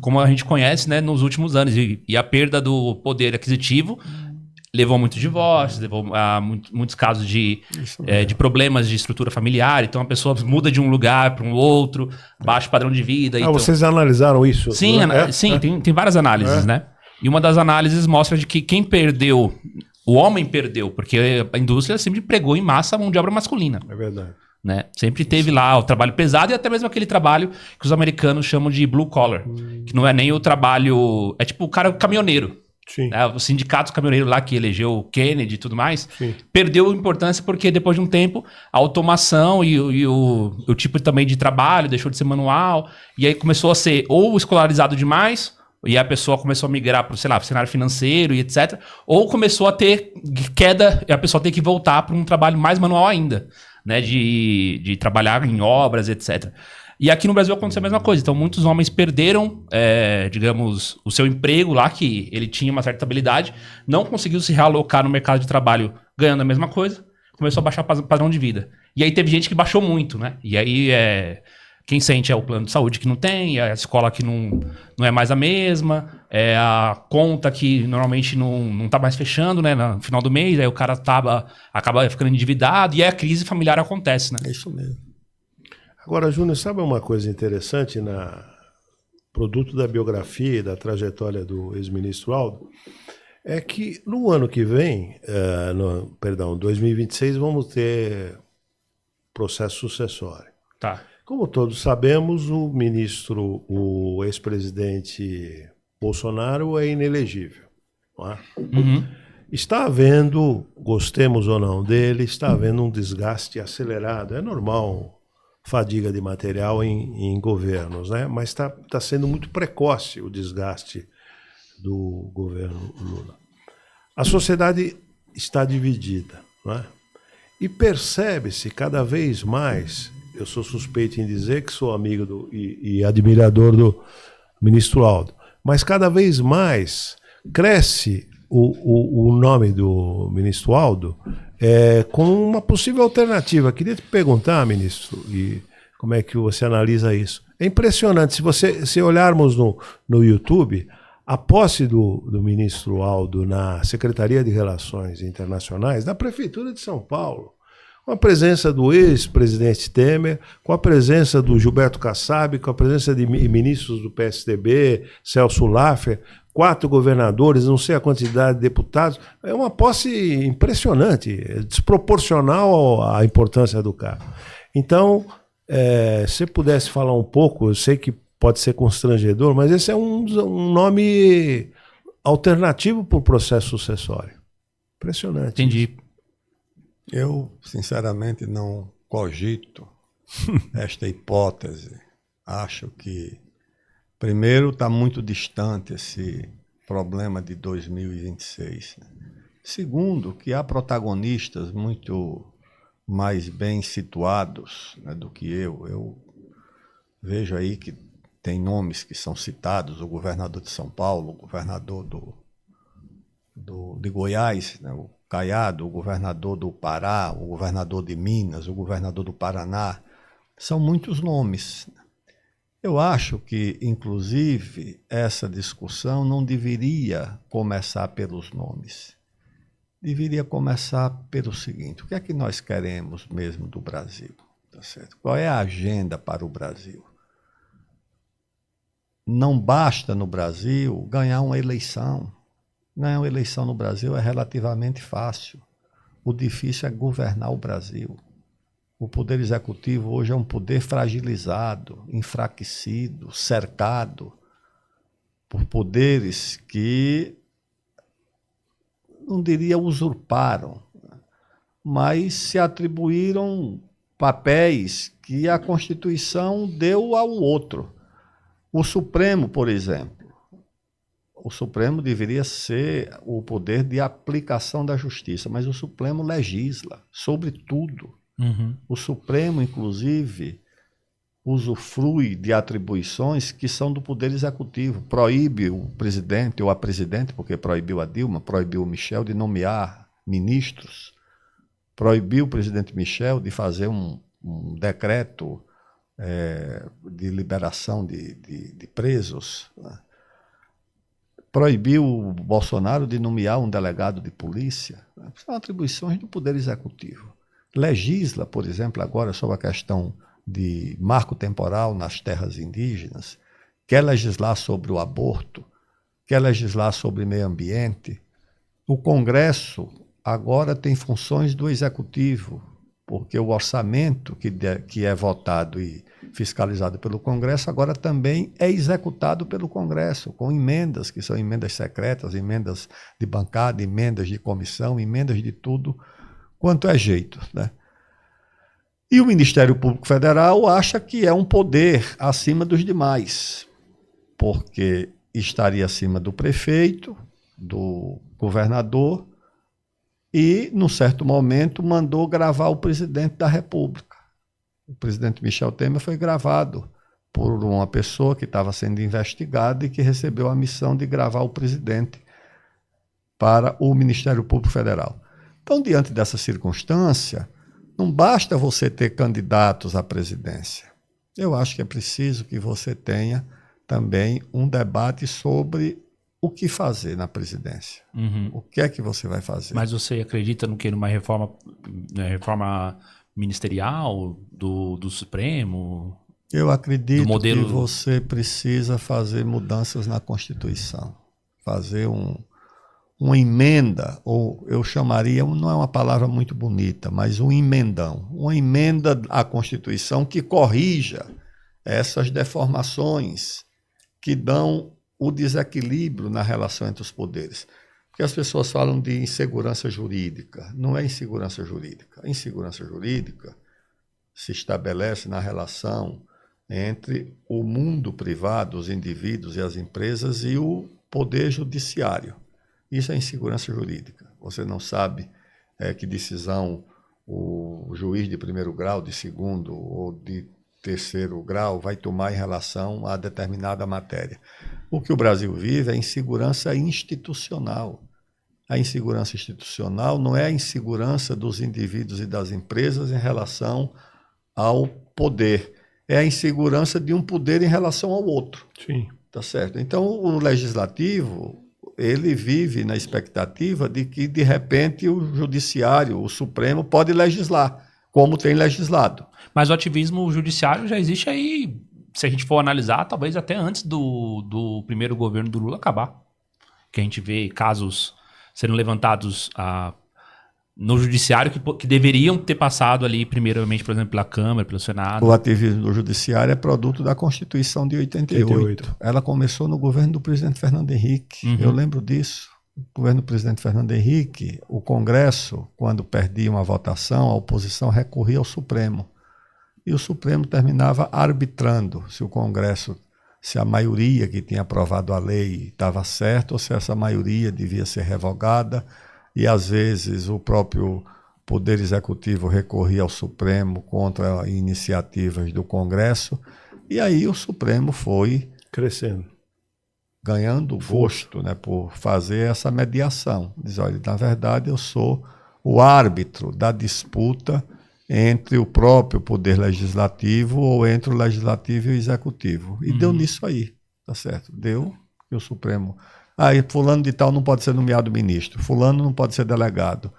como a gente conhece, né, nos últimos anos. E a perda do poder aquisitivo levou a muitos divórcios, levou a muitos casos de problemas de estrutura familiar. Então a pessoa muda de um lugar para um outro, baixo padrão de vida. Então... Vocês analisaram isso? Sim, tem várias análises, né? E uma das análises mostra de que quem perdeu, o homem perdeu, porque a indústria sempre empregou em massa a mão de obra masculina. É verdade. Né? Sempre teve lá o trabalho pesado e até mesmo aquele trabalho que os americanos chamam de blue collar, que não é nem o trabalho, é tipo o cara caminhoneiro. Sim. O sindicato caminhoneiro lá que elegeu o Kennedy e tudo mais, perdeu importância porque depois de um tempo a automação e o tipo também de trabalho deixou de ser manual, e aí começou a ser ou escolarizado demais, e a pessoa começou a migrar para, sei lá, cenário financeiro e etc. Ou começou a ter queda e a pessoa ter que voltar para um trabalho mais manual ainda, né, de trabalhar em obras, etc. E aqui no Brasil aconteceu a mesma coisa. Então, muitos homens perderam, digamos, o seu emprego lá, que ele tinha uma certa estabilidade, não conseguiu se realocar no mercado de trabalho ganhando a mesma coisa, começou a baixar o padrão de vida. E aí teve gente que baixou muito, né? E aí, quem sente é o plano de saúde que não tem, a escola que não é mais a mesma, a conta que normalmente não tá mais fechando, né, no final do mês, aí o cara acaba ficando endividado, e aí a crise familiar acontece, né? É isso mesmo. Agora, Júnior, sabe uma coisa interessante produto da biografia e da trajetória do ex-ministro Aldo? É que no ano que vem, 2026, vamos ter processo sucessório. Tá. Como todos sabemos, o ex-presidente Bolsonaro é inelegível. Não é? Uhum. Está havendo, gostemos ou não dele, está havendo um desgaste acelerado. É normal fadiga de material em governos, né? Mas está sendo muito precoce o desgaste do governo Lula. A sociedade está dividida, não é? E percebe-se cada vez mais, eu sou suspeito em dizer que sou amigo e admirador do ministro Aldo, mas cada vez mais cresce o nome do ministro Aldo como uma possível alternativa. Queria te perguntar, ministro, e como é que você analisa isso? É impressionante, se olharmos no YouTube, a posse do ministro Aldo na Secretaria de Relações Internacionais, da Prefeitura de São Paulo, com a presença do ex-presidente Temer, com a presença do Gilberto Kassab, com a presença de ministros do PSDB, Celso Laffer, 4 governadores, não sei a quantidade de deputados. É uma posse impressionante, desproporcional à importância do cargo. Então, se pudesse falar um pouco, eu sei que pode ser constrangedor, mas esse é um nome alternativo para o processo sucessório. Impressionante. Entendi. Eu, sinceramente, não cogito esta hipótese. Acho que, primeiro, está muito distante esse problema de 2026. Segundo, que há protagonistas muito mais bem situados, né, do que eu. Eu vejo aí que tem nomes que são citados, o governador de São Paulo, o governador de Goiás, né, o Caiado, o governador do Pará, o governador de Minas, o governador do Paraná. São muitos nomes. Eu acho que, inclusive, essa discussão não deveria começar pelos nomes. Deveria começar pelo seguinte: o que é que nós queremos mesmo do Brasil? Tá certo? Qual é a agenda para o Brasil? Não basta no Brasil ganhar uma eleição. Ganhar uma eleição no Brasil é relativamente fácil. O difícil é governar o Brasil. O poder executivo hoje é um poder fragilizado, enfraquecido, cercado por poderes que, não diria usurparam, mas se atribuíram papéis que a Constituição deu ao outro. O Supremo, por exemplo, o Supremo deveria ser o poder de aplicação da justiça, mas o Supremo legisla sobre tudo. Uhum. O Supremo, inclusive, usufrui de atribuições que são do Poder Executivo. Proíbe o presidente ou a presidente, porque proibiu a Dilma, proibiu o Michel de nomear ministros, proibiu o presidente Michel de fazer um decreto de liberação de presos, né? Proibiu o Bolsonaro de nomear um delegado de polícia. São atribuições do Poder Executivo. Legisla, por exemplo, agora sobre a questão de marco temporal nas terras indígenas, quer legislar sobre o aborto, quer legislar sobre meio ambiente. O Congresso agora tem funções do Executivo, porque o orçamento que é votado e fiscalizado pelo Congresso agora também é executado pelo Congresso, com emendas, que são emendas secretas, emendas de bancada, emendas de comissão, emendas de tudo quanto é jeito, né? E o Ministério Público Federal acha que é um poder acima dos demais, porque estaria acima do prefeito, do governador, e, num certo momento, mandou gravar o presidente da República. O presidente Michel Temer foi gravado por uma pessoa que estava sendo investigada e que recebeu a missão de gravar o presidente para o Ministério Público Federal. Então, diante dessa circunstância, não basta você ter candidatos à presidência. Eu acho que é preciso que você tenha também um debate sobre o que fazer na presidência. Uhum. O que é que você vai fazer? Mas você acredita no que? Numa reforma ministerial do Supremo? Eu acredito do modelo... que você precisa fazer mudanças na Constituição. Fazer uma emenda, ou eu chamaria, não é uma palavra muito bonita, mas um emendão. Uma emenda à Constituição que corrija essas deformações que dão o desequilíbrio na relação entre os poderes. Porque as pessoas falam de insegurança jurídica. Não é insegurança jurídica. A insegurança jurídica se estabelece na relação entre o mundo privado, os indivíduos e as empresas, e o poder judiciário. Isso é insegurança jurídica. Você não sabe que decisão o juiz de primeiro grau, de segundo ou de terceiro grau vai tomar em relação a determinada matéria. O que o Brasil vive é insegurança institucional. A insegurança institucional não é a insegurança dos indivíduos e das empresas em relação ao poder. É a insegurança de um poder em relação ao outro. Sim. Tá certo? Então, o legislativo, ele vive na expectativa de que, de repente, o judiciário, o Supremo, pode legislar, como tem legislado. Mas o ativismo judiciário já existe aí, se a gente for analisar, talvez até antes do primeiro governo do Lula acabar. que a gente vê casos sendo levantados no judiciário que deveriam ter passado ali, primeiramente, por exemplo, pela Câmara, pelo Senado. O ativismo do judiciário é produto da Constituição de 88. Ela começou no governo do presidente Fernando Henrique. Eu lembro disso. O governo do presidente Fernando Henrique, o Congresso, quando perdia uma votação, a oposição recorria ao Supremo. E o Supremo terminava arbitrando se o Congresso, se a maioria que tinha aprovado a lei estava certa ou se essa maioria devia ser revogada. E, às vezes, o próprio Poder Executivo recorria ao Supremo contra iniciativas do Congresso. E aí o Supremo foi crescendo, ganhando gosto, né, por fazer essa mediação. Diz, olha, na verdade, eu sou o árbitro da disputa entre o próprio Poder Legislativo ou entre o Legislativo e o Executivo. E deu nisso aí, tá certo? Deu que o Supremo... fulano de tal não pode ser nomeado ministro, fulano não pode ser delegado,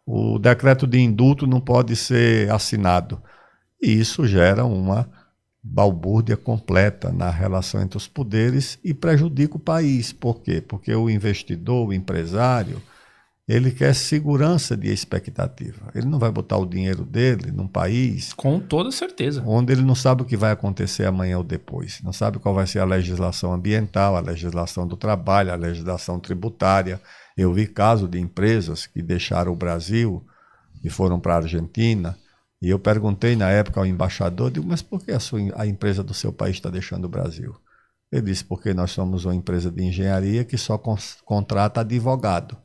o decreto de indulto não pode ser assinado. E isso gera uma balbúrdia completa na relação entre os poderes e prejudica o país. Por quê? Porque o investidor, o empresário, ele quer segurança de expectativa. Ele não vai botar o dinheiro dele num país... Com toda certeza. Onde ele não sabe o que vai acontecer amanhã ou depois. Não sabe qual vai ser a legislação ambiental, a legislação do trabalho, a legislação tributária. Eu vi casos de empresas que deixaram o Brasil e foram para a Argentina. E eu perguntei na época ao embaixador, digo, mas por que a empresa do seu país está deixando o Brasil? Ele disse, porque nós somos uma empresa de engenharia que só contrata advogado.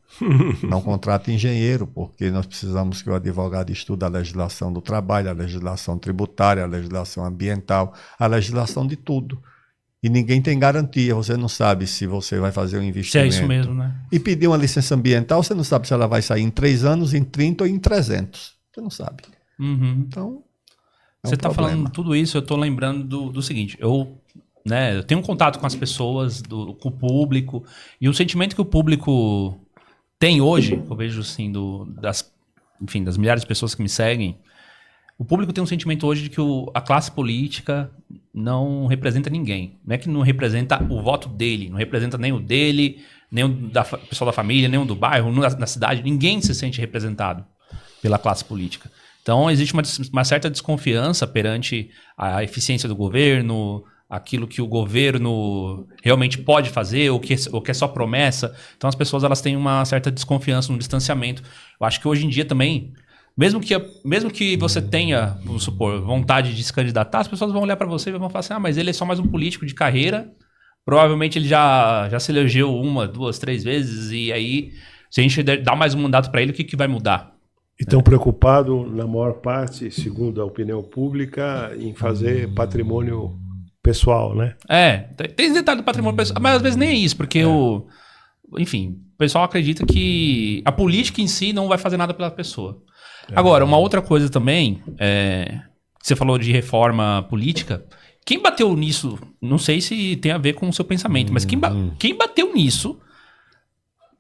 Não contrata engenheiro, porque nós precisamos que o advogado estude a legislação do trabalho, a legislação tributária, a legislação ambiental, a legislação de tudo. E ninguém tem garantia, você não sabe se você vai fazer um investimento. Se é isso mesmo, né? E pedir uma licença ambiental, você não sabe se ela vai sair em 3 anos, em 30 ou em 300. Você não sabe. Então, você está falando tudo isso, eu estou lembrando do seguinte, eu tenho um contato com as pessoas, com o público, e o sentimento que o público tem hoje, eu vejo assim, das milhares de pessoas que me seguem, o público tem um sentimento hoje de que a classe política não representa ninguém. Não é que não representa o voto dele, não representa nem o dele, nem o pessoal da família, nem o do bairro, na cidade. Ninguém se sente representado pela classe política. Então, existe uma certa desconfiança perante a eficiência do governo, aquilo que o governo realmente pode fazer, o que é só promessa. Então, as pessoas elas têm uma certa desconfiança, um distanciamento. Eu acho que hoje em dia também... Mesmo que você tenha, vamos supor, vontade de se candidatar, as pessoas vão olhar para você e vão falar assim, mas ele é só mais um político de carreira, provavelmente ele já se elegeu 1, 2, 3 vezes, e aí, se a gente dar mais um mandato para ele, o que vai mudar? E estão preocupados, na maior parte, segundo a opinião pública, em fazer patrimônio pessoal, né? Tem esse detalhe do patrimônio pessoal, mas às vezes nem é isso, porque o pessoal acredita que a política em si não vai fazer nada pela pessoa. Agora, uma outra coisa também, você falou de reforma política, quem bateu nisso, não sei se tem a ver com o seu pensamento, mas quem bateu nisso,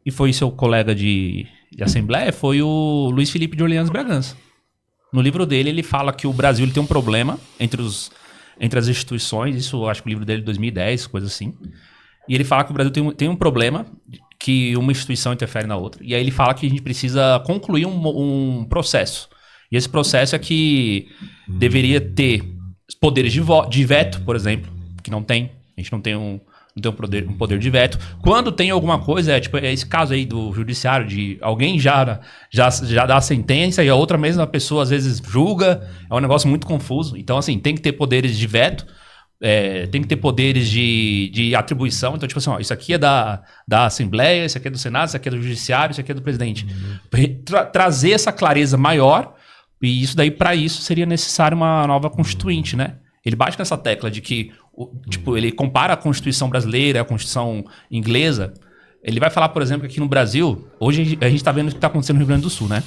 e foi seu colega de assembleia, foi o Luiz Felipe de Orleans Bragança. No livro dele, ele fala que o Brasil ele tem um problema entre as instituições, isso eu acho que o livro dele é de 2010, coisa assim, e ele fala que o Brasil tem um problema que uma instituição interfere na outra. E aí ele fala que a gente precisa concluir um processo. E esse processo é que deveria ter poderes de veto, por exemplo, que não tem. A gente não tem um poder de veto. Quando tem alguma coisa, é esse caso aí do judiciário, de alguém já dá a sentença e a outra mesma pessoa às vezes julga. É um negócio muito confuso. Então, assim, tem que ter poderes de veto. Tem que ter poderes de atribuição. Então, tipo assim, isso aqui é da Assembleia, isso aqui é do Senado, isso aqui é do Judiciário, isso aqui é do Presidente. Trazer essa clareza maior, e isso daí, para isso, seria necessário uma nova Constituinte, né? Ele bate nessa tecla de que, ele compara a Constituição brasileira, a Constituição inglesa. Ele vai falar, por exemplo, que aqui no Brasil, hoje a gente está vendo o que está acontecendo no Rio Grande do Sul, né?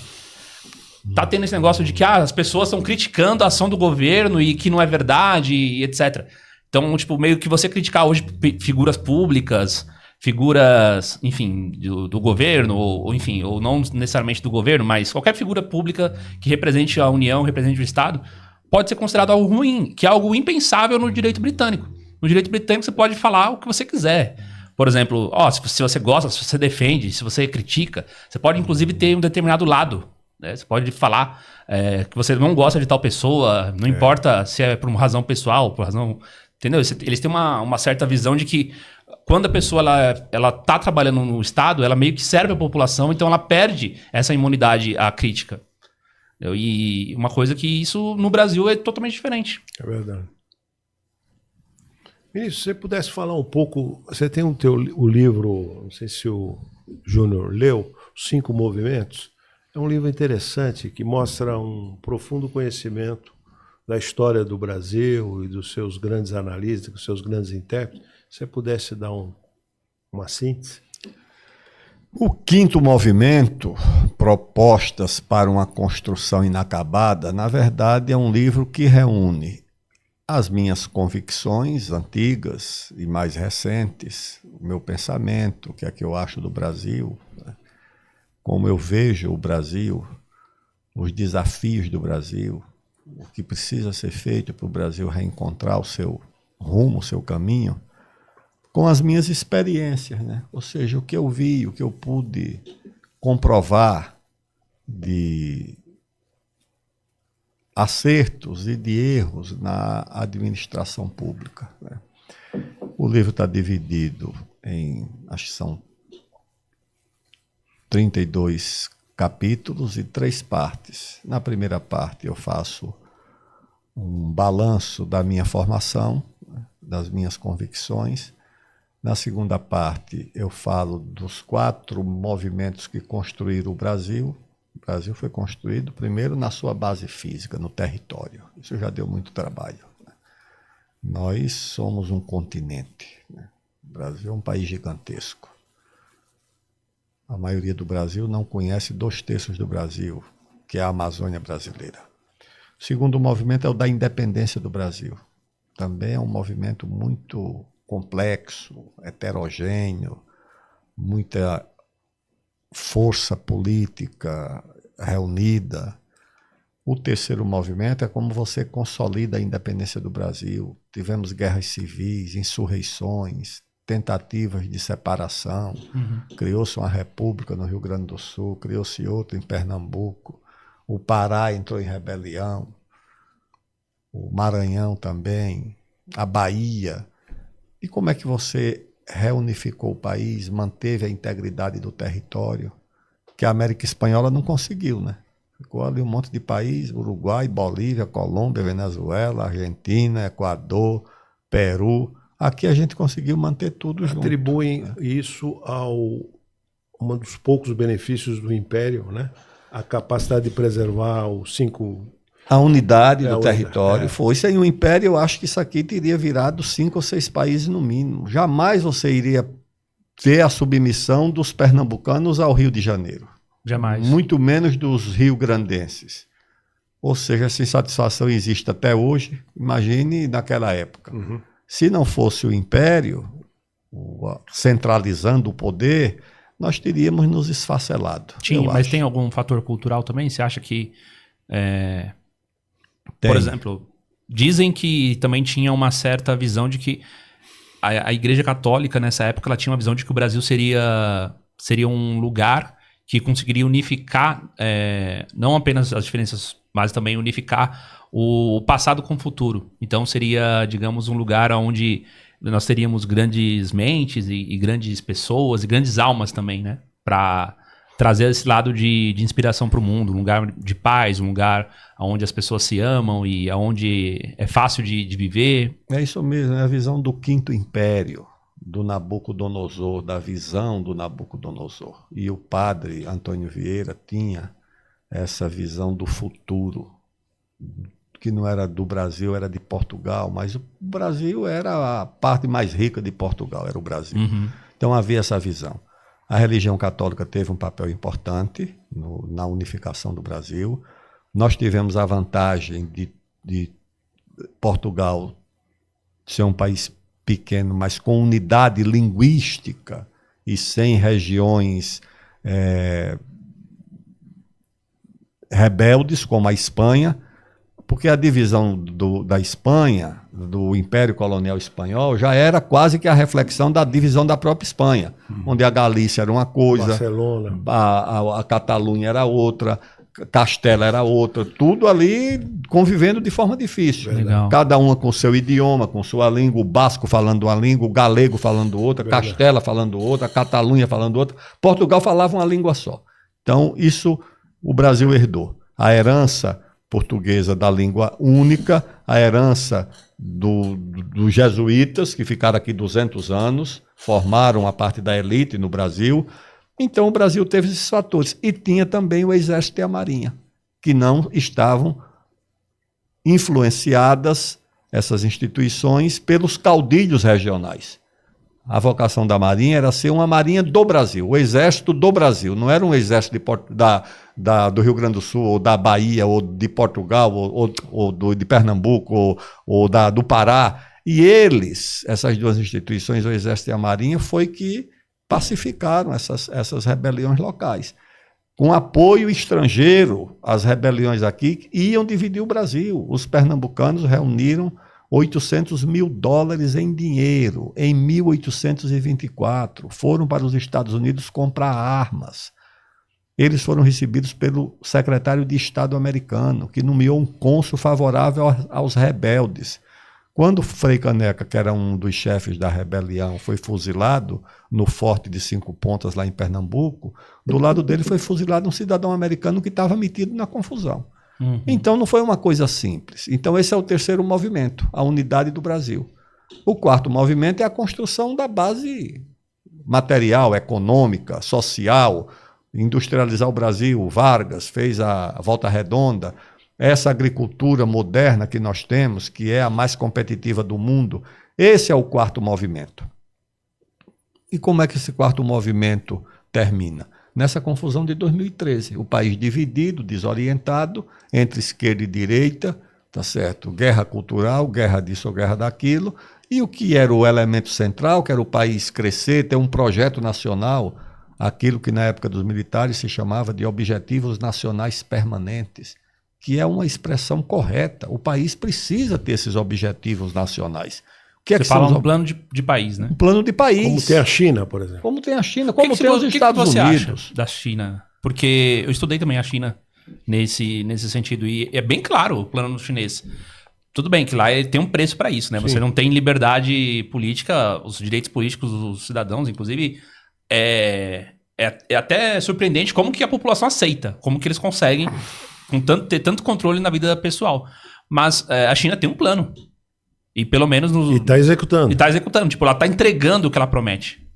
Tá tendo esse negócio de que as pessoas estão criticando a ação do governo e que não é verdade, e etc. Então, meio que você criticar hoje figuras públicas, figuras, enfim, do governo, ou não necessariamente do governo, mas qualquer figura pública que represente a União, represente o Estado, pode ser considerado algo ruim, que é algo impensável no direito britânico. No direito britânico você pode falar o que você quiser. Por exemplo, se você gosta, se você defende, se você critica, você pode inclusive ter um determinado lado. Né? Você pode falar que você não gosta de tal pessoa, não importa se é por uma razão pessoal, por razão... Entendeu? Eles têm uma certa visão de que quando a pessoa ela tá trabalhando no Estado, ela meio que serve a população, então ela perde essa imunidade à crítica. Entendeu? E uma coisa que isso no Brasil é totalmente diferente. É verdade. Ministro, se você pudesse falar um pouco, você tem o livro, não sei se o Júnior leu, Os 5 Movimentos. É um livro interessante que mostra um profundo conhecimento da história do Brasil e dos seus grandes analistas, dos seus grandes intérpretes. Se você pudesse dar uma síntese. O 5º movimento, Propostas para uma Construção Inacabada, na verdade é um livro que reúne as minhas convicções antigas e mais recentes, o meu pensamento, o que é que eu acho do Brasil, né? Como eu vejo o Brasil, os desafios do Brasil, o que precisa ser feito para o Brasil reencontrar o seu rumo, o seu caminho, com as minhas experiências, né? Ou seja, o que eu vi, o que eu pude comprovar de acertos e de erros na administração pública, né? O livro está dividido em, acho que são 32 capítulos e 3 partes. Na primeira parte eu faço um balanço da minha formação, né, das minhas convicções. Na segunda parte eu falo dos 4 movimentos que construíram o Brasil. O Brasil foi construído primeiro na sua base física, no território. Isso já deu muito trabalho, né? Nós somos um continente, né? O Brasil é um país gigantesco. A maioria do Brasil não conhece 2/3 do Brasil, que é a Amazônia brasileira. O segundo movimento é o da independência do Brasil. Também é um movimento muito complexo, heterogêneo, muita força política reunida. O terceiro movimento é como você consolida a independência do Brasil. Tivemos guerras civis, insurreições, tentativas de separação. Criou-se uma república no Rio Grande do Sul, criou-se outra em Pernambuco. O Pará entrou em rebelião, o Maranhão também, a Bahia. E como é que você reunificou o país, manteve a integridade do território, que a América Espanhola não conseguiu, né? Ficou ali um monte de país, Uruguai, Bolívia, Colômbia, Venezuela, Argentina, Equador, Peru. Aqui a gente conseguiu manter tudo junto. Atribuem isso ao um dos poucos benefícios do Império, né? A capacidade de preservar os 5... A unidade do território foi. Sem o Império, eu acho que isso aqui teria virado 5 ou 6 países no mínimo. Jamais você iria ter a submissão dos pernambucanos ao Rio de Janeiro. Jamais. Muito menos dos rio-grandenses. Ou seja, essa insatisfação existe até hoje. Imagine naquela época. Se não fosse o Império, centralizando o poder, nós teríamos nos esfacelado. Mas tem algum fator cultural também? Você acha que... Por exemplo, dizem que também tinha uma certa visão de que a Igreja Católica, nessa época, ela tinha uma visão de que o Brasil seria um lugar que conseguiria unificar, não apenas as diferenças, mas também unificar o passado com o futuro. Então seria, digamos, um lugar onde nós teríamos grandes mentes e grandes pessoas e grandes almas também, né? Para trazer esse lado de inspiração para o mundo, um lugar de paz, um lugar onde as pessoas se amam e onde é fácil de viver. É isso mesmo, é a visão do Quinto Império, do Nabucodonosor, da visão do Nabucodonosor. E o padre Antônio Vieira tinha essa visão do futuro, que não era do Brasil, era de Portugal, mas o Brasil era a parte mais rica de Portugal, era o Brasil. Então havia essa visão. A religião católica teve um papel importante na unificação do Brasil. Nós tivemos a vantagem de Portugal ser um país pequeno, mas com unidade linguística e sem regiões rebeldes, como a Espanha. Porque a divisão da Espanha, do Império Colonial Espanhol, já era quase que a reflexão da divisão da própria Espanha, onde a Galícia era uma coisa, Barcelona. a Catalunha era outra, Castela era outra, tudo ali convivendo de forma difícil. Legal. Cada uma com seu idioma, com sua língua, o basco falando uma língua, o galego falando outra, Verdade. Castela falando outra, a Catalunha falando outra. Portugal falava uma língua só. Então, isso o Brasil herdou. A herança portuguesa da língua única, a herança dos jesuítas, que ficaram aqui 200 anos, formaram a parte da elite no Brasil. Então, o Brasil teve esses fatores. E tinha também o Exército e a Marinha, que não estavam influenciadas, essas instituições, pelos caudilhos regionais. A vocação da Marinha era ser uma Marinha do Brasil, o Exército do Brasil. Não era um exército do Rio Grande do Sul, ou da Bahia, ou de Portugal, de Pernambuco, ou do Pará. E eles, essas duas instituições, o Exército e a Marinha, foi que pacificaram essas rebeliões locais. Com apoio estrangeiro, as rebeliões aqui iam dividir o Brasil. Os pernambucanos reuniram $800 mil em dinheiro em 1824. Foram para os Estados Unidos comprar armas. Eles foram recebidos pelo secretário de Estado americano, que nomeou um cônsul favorável aos rebeldes. Quando Frei Caneca, que era um dos chefes da rebelião, foi fuzilado no Forte de Cinco Pontas, lá em Pernambuco, do lado dele foi fuzilado um cidadão americano que estava metido na confusão. Então não foi uma coisa simples. Então esse é o terceiro movimento, a unidade do Brasil. O quarto movimento é a construção da base material, econômica, social, industrializar o Brasil. Vargas fez a Volta Redonda. Essa agricultura moderna que nós temos, que é a mais competitiva do mundo, esse é o quarto movimento. E como é que esse quarto movimento termina? Nessa confusão de 2013, o país dividido, desorientado, entre esquerda e direita, tá certo? Guerra cultural, guerra disso ou guerra daquilo, e o que era o elemento central, que era o país crescer, ter um projeto nacional, aquilo que na época dos militares se chamava de objetivos nacionais permanentes, que é uma expressão correta. O país precisa ter esses objetivos nacionais. O que é Você que fala são um plano de país, né? um plano de país? Como tem a China, por exemplo. Como tem a China, como que tem os Estados você Unidos. acha da China? Porque eu estudei também a China nesse sentido. E é bem claro o plano chinês. Tudo bem que lá tem um preço para isso, né? Sim. Você não tem liberdade política, os direitos políticos dos cidadãos, inclusive, é até surpreendente como que a população aceita, como que eles conseguem ter tanto controle na vida pessoal. Mas a China tem um plano. E pelo menos... E está executando. E tá executando. Tipo, ela tá entregando o que ela promete.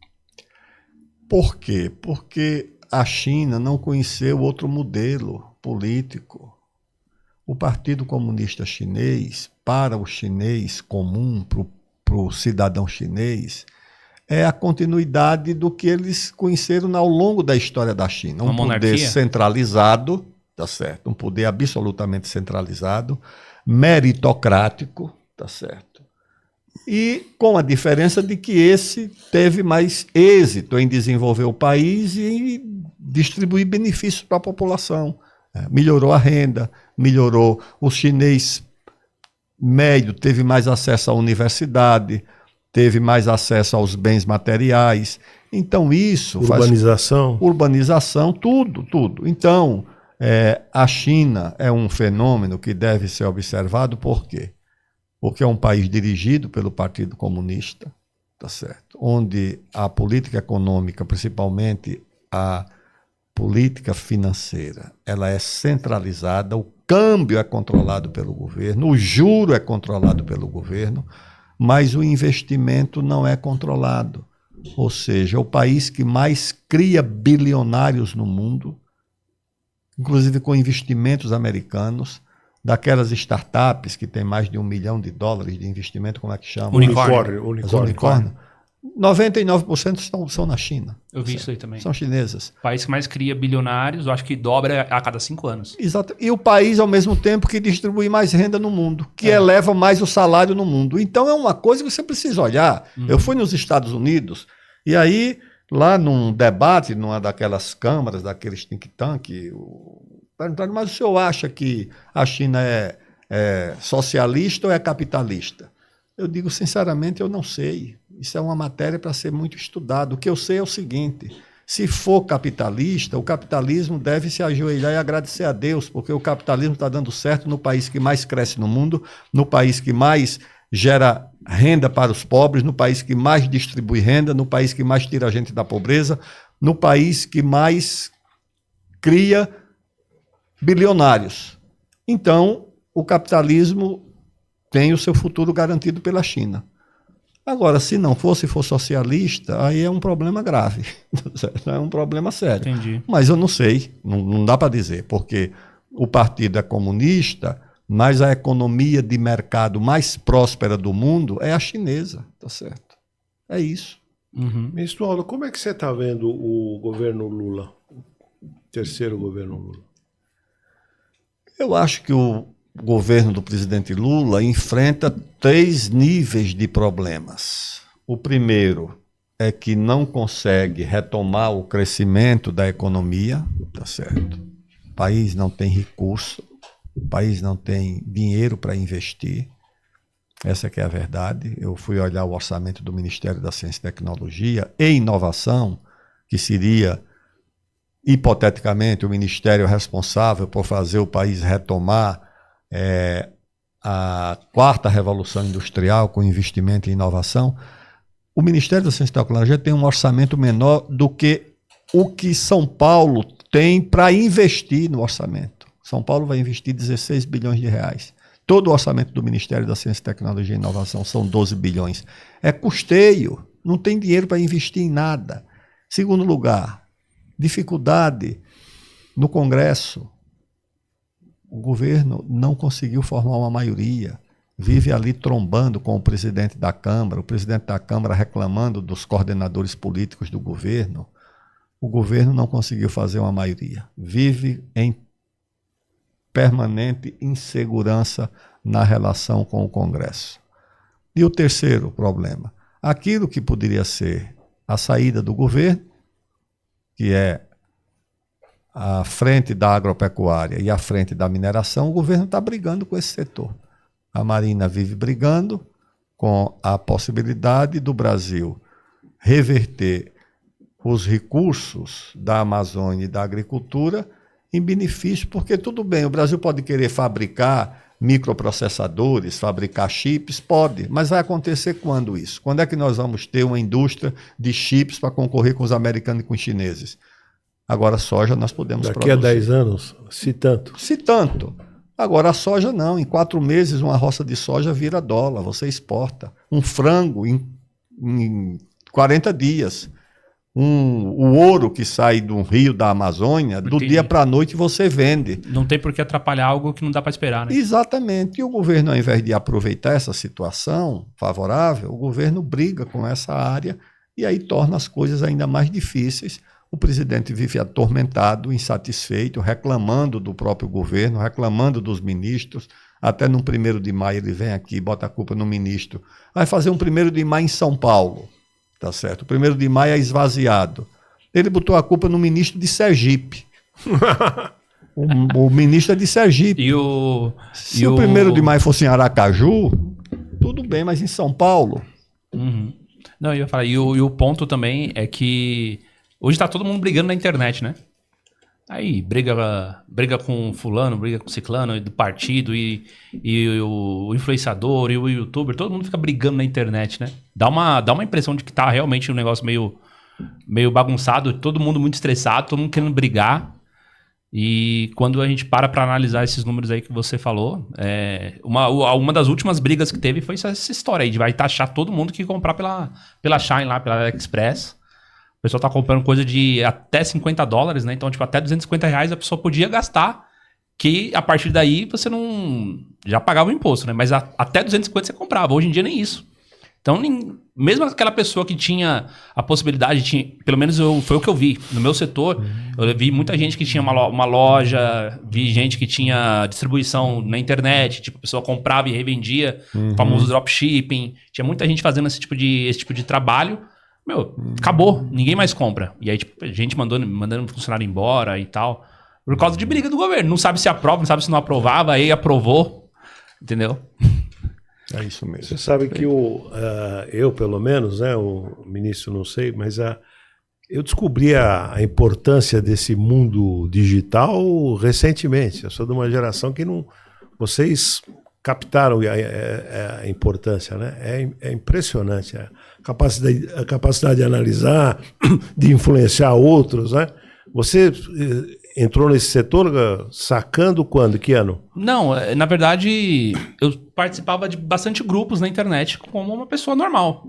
Por quê? Porque a China não conheceu outro modelo político. O Partido Comunista Chinês, para o chinês comum, para o cidadão chinês, é a continuidade do que eles conheceram ao longo da história da China. Um poder centralizado, tá certo? Um poder absolutamente centralizado, meritocrático, tá certo? E com a diferença de que esse teve mais êxito em desenvolver o país e distribuir benefícios para a população. Melhorou a renda, melhorou. O chinês médio teve mais acesso à universidade, teve mais acesso aos bens materiais. Então isso urbanização. Urbanização, tudo. Então, a China é um fenômeno que deve ser observado. Por quê? Porque é um país dirigido pelo Partido Comunista, tá certo? Onde a política econômica, principalmente a política financeira, ela é centralizada, o câmbio é controlado pelo governo, o juro é controlado pelo governo, mas o investimento não é controlado. Ou seja, é o país que mais cria bilionários no mundo, inclusive com investimentos americanos, daquelas startups que tem mais de $1 milhão de investimento, como é que chama? Unicórnio. 99% são na China. Eu vi isso aí também. São chinesas. O país que mais cria bilionários, eu acho que dobra a cada 5 anos. Exato. E o país, ao mesmo tempo, que distribui mais renda no mundo, que eleva mais o salário no mundo. Então é uma coisa que você precisa olhar. Eu fui nos Estados Unidos, e aí, lá num debate, numa daquelas câmaras, daqueles think tank, perguntaram, mas o senhor acha que a China socialista ou é capitalista? Eu digo, sinceramente, eu não sei. Isso é uma matéria para ser muito estudada. O que eu sei é o seguinte: se for capitalista, o capitalismo deve se ajoelhar e agradecer a Deus, porque o capitalismo está dando certo no país que mais cresce no mundo, no país que mais gera renda para os pobres, no país que mais distribui renda, no país que mais tira a gente da pobreza, no país que mais cria bilionários. Então, o capitalismo tem o seu futuro garantido pela China. Agora, se não for socialista, aí é um problema grave, é um problema sério. Entendi. Mas eu não sei, não dá para dizer, porque o partido é comunista, mas a economia de mercado mais próspera do mundo é a chinesa, tá certo? É isso. Uhum. Ministro Paulo, como é que você está vendo o governo Lula, o terceiro governo Lula? Eu acho que o governo do presidente Lula enfrenta 3 níveis de problemas. O primeiro é que não consegue retomar o crescimento da economia, tá certo? O país não tem recurso, o país não tem dinheiro para investir. Essa que é a verdade. Eu fui olhar o orçamento do Ministério da Ciência e Tecnologia e Inovação, que seria, hipoteticamente, o ministério responsável por fazer o país retomar a 4ª Revolução Industrial com investimento em inovação. O Ministério da Ciência e Tecnologia tem um orçamento menor do que o que São Paulo tem para investir no orçamento. São Paulo vai investir 16 bilhões de reais. Todo o orçamento do Ministério da Ciência, Tecnologia e Inovação são 12 bilhões. É custeio, não tem dinheiro para investir em nada. Segundo lugar, dificuldade no Congresso. O governo não conseguiu formar uma maioria. Vive ali trombando com o presidente da Câmara, o presidente da Câmara reclamando dos coordenadores políticos do governo. O governo não conseguiu fazer uma maioria. Vive em permanente insegurança na relação com o Congresso. E o terceiro problema, aquilo que poderia ser a saída do governo, que é a frente da agropecuária e a frente da mineração, o governo está brigando com esse setor. A Marina vive brigando com a possibilidade do Brasil reverter os recursos da Amazônia e da agricultura em benefício, porque tudo bem, o Brasil pode querer fabricar microprocessadores, fabricar chips, pode, mas vai acontecer quando isso? Quando é que nós vamos ter uma indústria de chips para concorrer com os americanos e com os chineses? Agora, soja nós podemos Daqui produzir. a 10 anos, se tanto. Se tanto. Agora, a soja não. Em 4 meses, uma roça de soja vira dólar, você exporta. Um frango em 40 dias. O ouro que sai do rio da Amazônia, do dia para a noite você vende. Não tem por que atrapalhar algo que não dá para esperar, né? Exatamente. E o governo, ao invés de aproveitar essa situação favorável, o governo briga com essa área e aí torna as coisas ainda mais difíceis. O presidente vive atormentado, insatisfeito, reclamando do próprio governo, reclamando dos ministros. Até no 1º de maio ele vem aqui e bota a culpa no ministro. Vai fazer um 1º de maio em São Paulo. Tá certo. O 1º de maio é esvaziado. Ele botou a culpa no ministro de Sergipe. o ministro é de Sergipe. Se o 1º de maio fosse em Aracaju, tudo bem, mas em São Paulo... Uhum. Não, eu ia falar. E o ponto também é que hoje tá todo mundo brigando na internet, né? Aí briga com fulano, briga com ciclano do partido e o influenciador e o youtuber, todo mundo fica brigando na internet, né? Dá uma impressão de que tá realmente um negócio meio bagunçado, todo mundo muito estressado, todo mundo querendo brigar. E quando a gente para analisar esses números aí que você falou, uma das últimas brigas que teve foi essa história aí de vai taxar todo mundo que comprar pela Shine lá, pela AliExpress. O pessoal tá comprando coisa de até $50, né? Então, tipo, até R$250 a pessoa podia gastar, que a partir daí você não... já pagava o imposto, né? Mas até 250 você comprava. Hoje em dia nem isso. Então, mesmo aquela pessoa que tinha a possibilidade, pelo menos foi o que eu vi. No meu setor, eu vi muita gente que tinha uma loja, vi gente que tinha distribuição na internet, tipo, a pessoa comprava e revendia, o famoso dropshipping. Tinha muita gente fazendo esse tipo de trabalho. Acabou, ninguém mais compra. E aí, tipo, a gente mandando funcionário embora e tal, por causa de briga do governo. Não sabe se aprova, não sabe se não aprovava, aí aprovou. Entendeu? É isso mesmo. Você sabe que eu, pelo menos, né, o ministro não sei, mas eu descobri a importância desse mundo digital recentemente. Eu sou de uma geração que não... Vocês captaram a importância, né? É impressionante a capacidade de analisar, de influenciar outros, né? Você entrou nesse setor sacando quando? Que ano? Não, na verdade, eu participava de bastante grupos na internet como uma pessoa normal.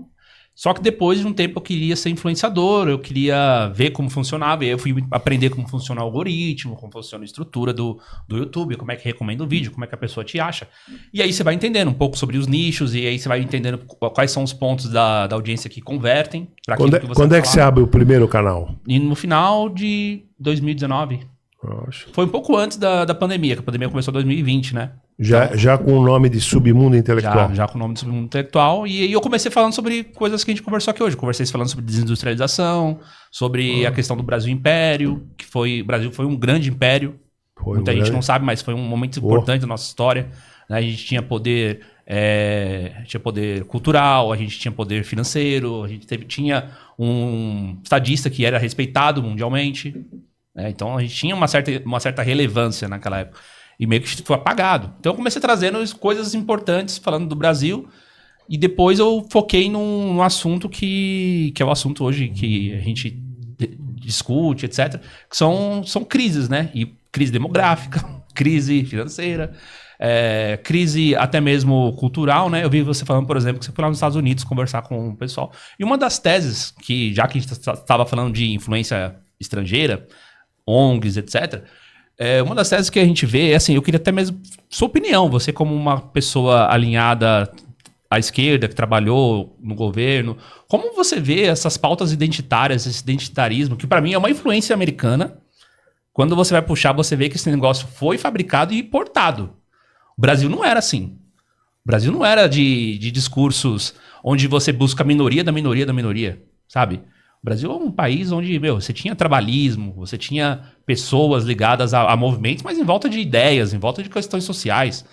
Só que depois de um tempo eu queria ser influenciador, eu queria ver como funcionava, e aí eu fui aprender como funciona o algoritmo, como funciona a estrutura do YouTube, como é que recomenda o vídeo, como é que a pessoa te acha. E aí você vai entendendo um pouco sobre os nichos, e aí você vai entendendo quais são os pontos da audiência que convertem para aquilo que você Quando é que você abre o primeiro canal? E no final de 2019. Nossa. Foi um pouco antes da pandemia, que a pandemia começou em 2020, né? Já com o nome de Submundo Intelectual. Já com o nome de Submundo Intelectual. E aí eu comecei falando sobre coisas que a gente conversou aqui hoje. Conversei falando sobre desindustrialização, sobre a questão do Brasil Império, o Brasil foi um grande império. Muita gente não sabe, mas foi um momento importante da nossa história. Né? A gente tinha poder cultural, a gente tinha poder financeiro, a gente tinha um estadista que era respeitado mundialmente. Então a gente tinha uma certa relevância naquela época. E meio que foi apagado. Então eu comecei trazendo coisas importantes, falando do Brasil. E depois eu foquei num assunto que é o assunto hoje que a gente discute, etc. Que são crises, né? E crise demográfica, crise financeira, crise até mesmo cultural, né? Eu vi você falando, por exemplo, que você foi lá nos Estados Unidos conversar com o pessoal. E uma das teses, já que a gente estava falando de influência estrangeira, ONGs, etc., uma das teses que a gente vê é assim, eu queria até mesmo sua opinião, você como uma pessoa alinhada à esquerda, que trabalhou no governo, como você vê essas pautas identitárias, esse identitarismo, que para mim é uma influência americana, quando você vai puxar, você vê que esse negócio foi fabricado e importado. O Brasil não era assim. O Brasil não era de discursos onde você busca a minoria da minoria da minoria, sabe? O Brasil é um país onde, você tinha trabalhismo, você tinha pessoas ligadas a movimentos, mas em volta de ideias, em volta de questões sociais.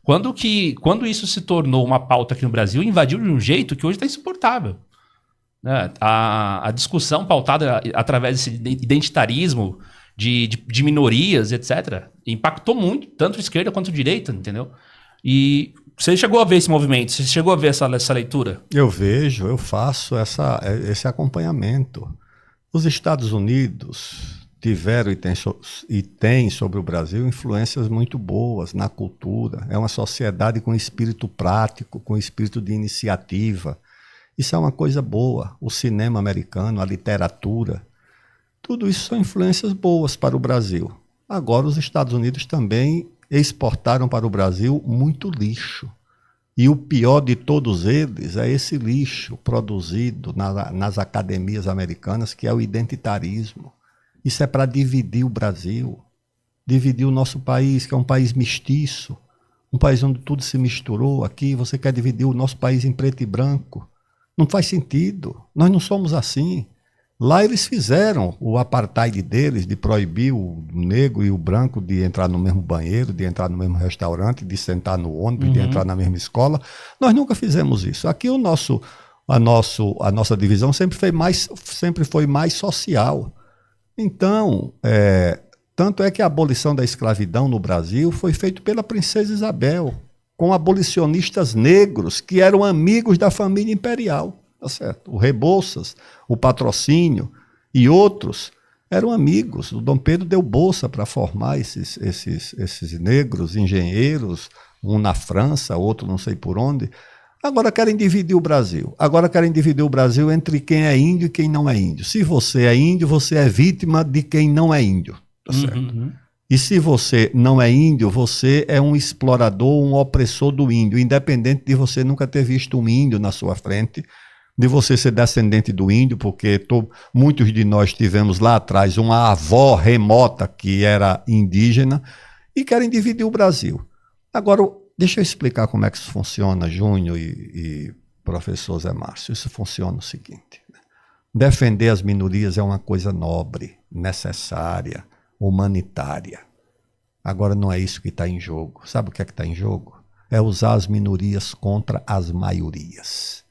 Quando isso se tornou uma pauta aqui no Brasil, invadiu de um jeito que hoje está insuportável. Né? A discussão pautada através desse identitarismo de minorias, etc., impactou muito, tanto a esquerda quanto a direita, entendeu? E você chegou a ver esse movimento? Você chegou a ver essa leitura? Eu vejo, eu faço esse acompanhamento. Os Estados Unidos tiveram e têm sobre o Brasil influências muito boas na cultura. É uma sociedade com espírito prático, com espírito de iniciativa. Isso é uma coisa boa. O cinema americano, a literatura, tudo isso são influências boas para o Brasil. Agora, os Estados Unidos também exportaram para o Brasil muito lixo. E o pior de todos eles é esse lixo produzido nas academias americanas, que é o identitarismo. Isso é para dividir o Brasil, dividir o nosso país, que é um país mestiço, um país onde tudo se misturou. Aqui você quer dividir o nosso país em preto e branco. Não faz sentido, nós não somos assim. Lá eles fizeram o apartheid deles, de proibir o negro e o branco de entrar no mesmo banheiro, de entrar no mesmo restaurante, de sentar no ônibus, de entrar na mesma escola. Nós nunca fizemos isso. Aqui a nossa divisão sempre foi mais social. Então, tanto é que a abolição da escravidão no Brasil foi feita pela princesa Isabel, com abolicionistas negros que eram amigos da família imperial. Tá certo? O Rebouças, o Patrocínio e outros eram amigos. O Dom Pedro deu bolsa para formar esses negros engenheiros, um na França, outro não sei por onde. Agora querem dividir o Brasil. Agora querem dividir o Brasil entre quem é índio e quem não é índio. Se você é índio, você é vítima de quem não é índio. Tá certo? E se você não é índio, você é um explorador, um opressor do índio, independente de você nunca ter visto um índio na sua frente, de você ser descendente do índio, porque muitos de nós tivemos lá atrás uma avó remota que era indígena, e querem dividir o Brasil. Agora, deixa eu explicar como é que isso funciona, Júnior e professor Zé Márcio. Isso funciona o seguinte: defender as minorias é uma coisa nobre, necessária, humanitária. Agora não é isso que está em jogo. Sabe o que é que está em jogo? é usar as minorias contra as maiorias.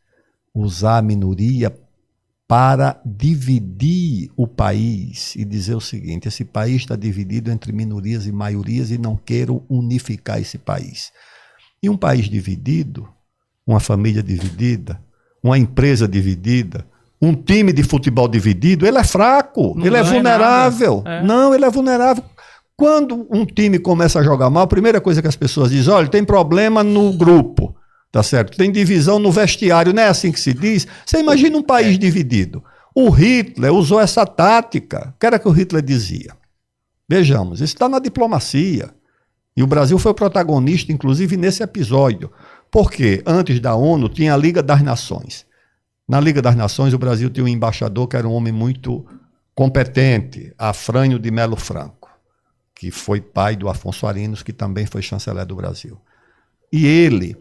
Usar a minoria para dividir o país e dizer o seguinte: esse país está dividido entre minorias e maiorias e não quero unificar esse país. E um país dividido, uma família dividida, uma empresa dividida, um time de futebol dividido, ele é fraco, ele é vulnerável. Não, ele é vulnerável. Quando um time começa a jogar mal, a primeira coisa que as pessoas dizem: olha, tem problema no grupo. Tá certo? Tem divisão no vestiário, não é assim que se diz? Você imagina um país dividido. O Hitler usou essa tática. O que era que o Hitler dizia? Vejamos, isso está na diplomacia. E o Brasil foi o protagonista, inclusive, nesse episódio. Porque antes da ONU tinha a Liga das Nações. Na Liga das Nações, o Brasil tinha um embaixador que era um homem muito competente, Afrânio de Melo Franco, que foi pai do Afonso Arinos, que também foi chanceler do Brasil. E ele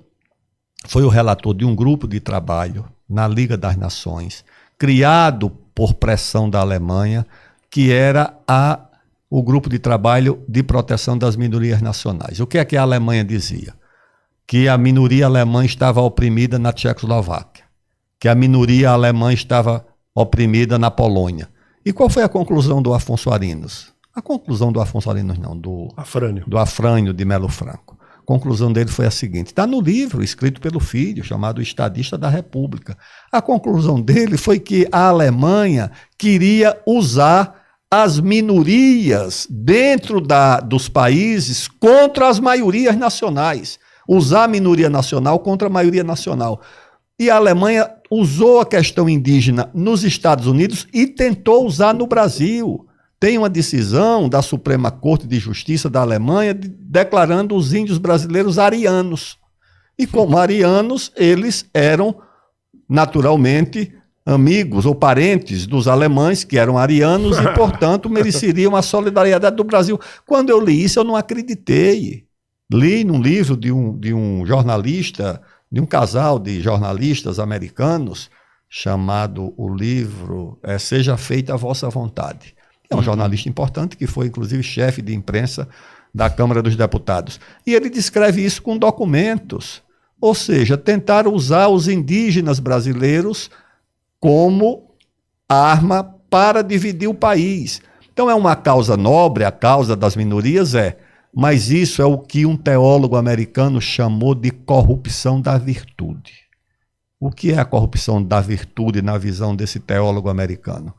foi o relator de um grupo de trabalho na Liga das Nações, criado por pressão da Alemanha, que era o grupo de trabalho de proteção das minorias nacionais. O que é que a Alemanha dizia? Que a minoria alemã estava oprimida na Tchecoslováquia, que a minoria alemã estava oprimida na Polônia. E qual foi a conclusão do Afonso Arinos? A conclusão do Afonso Arinos não, do Afrânio de Melo Franco. A conclusão dele foi a seguinte: está no livro escrito pelo filho, chamado Estadista da República. A conclusão dele foi que a Alemanha queria usar as minorias dentro dos países contra as maiorias nacionais. Usar a minoria nacional contra a maioria nacional. E a Alemanha usou a questão indígena nos Estados Unidos e tentou usar no Brasil. Tem uma decisão da Suprema Corte de Justiça da Alemanha declarando os índios brasileiros arianos. E como arianos, eles eram naturalmente amigos ou parentes dos alemães que eram arianos e, portanto, mereceriam a solidariedade do Brasil. Quando eu li isso, eu não acreditei. Li num livro de um jornalista, de um casal de jornalistas americanos, chamado o livro Seja Feita a Vossa Vontade. É um jornalista importante que foi, inclusive, chefe de imprensa da Câmara dos Deputados. E ele descreve isso com documentos. Ou seja, tentaram usar os indígenas brasileiros como arma para dividir o país. Então é uma causa nobre, a causa das minorias mas isso é o que um teólogo americano chamou de corrupção da virtude. O que é a corrupção da virtude na visão desse teólogo americano?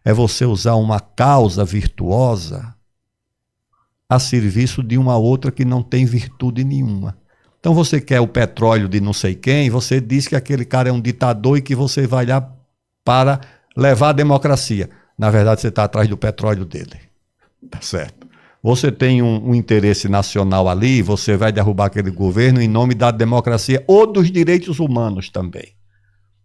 É você usar uma causa virtuosa a serviço de uma outra que não tem virtude nenhuma. Então você quer o petróleo de não sei quem, você diz que aquele cara é um ditador e que você vai lá para levar a democracia. Na verdade, você está atrás do petróleo dele. Tá certo. Você tem um interesse nacional ali, você vai derrubar aquele governo em nome da democracia ou dos direitos humanos também.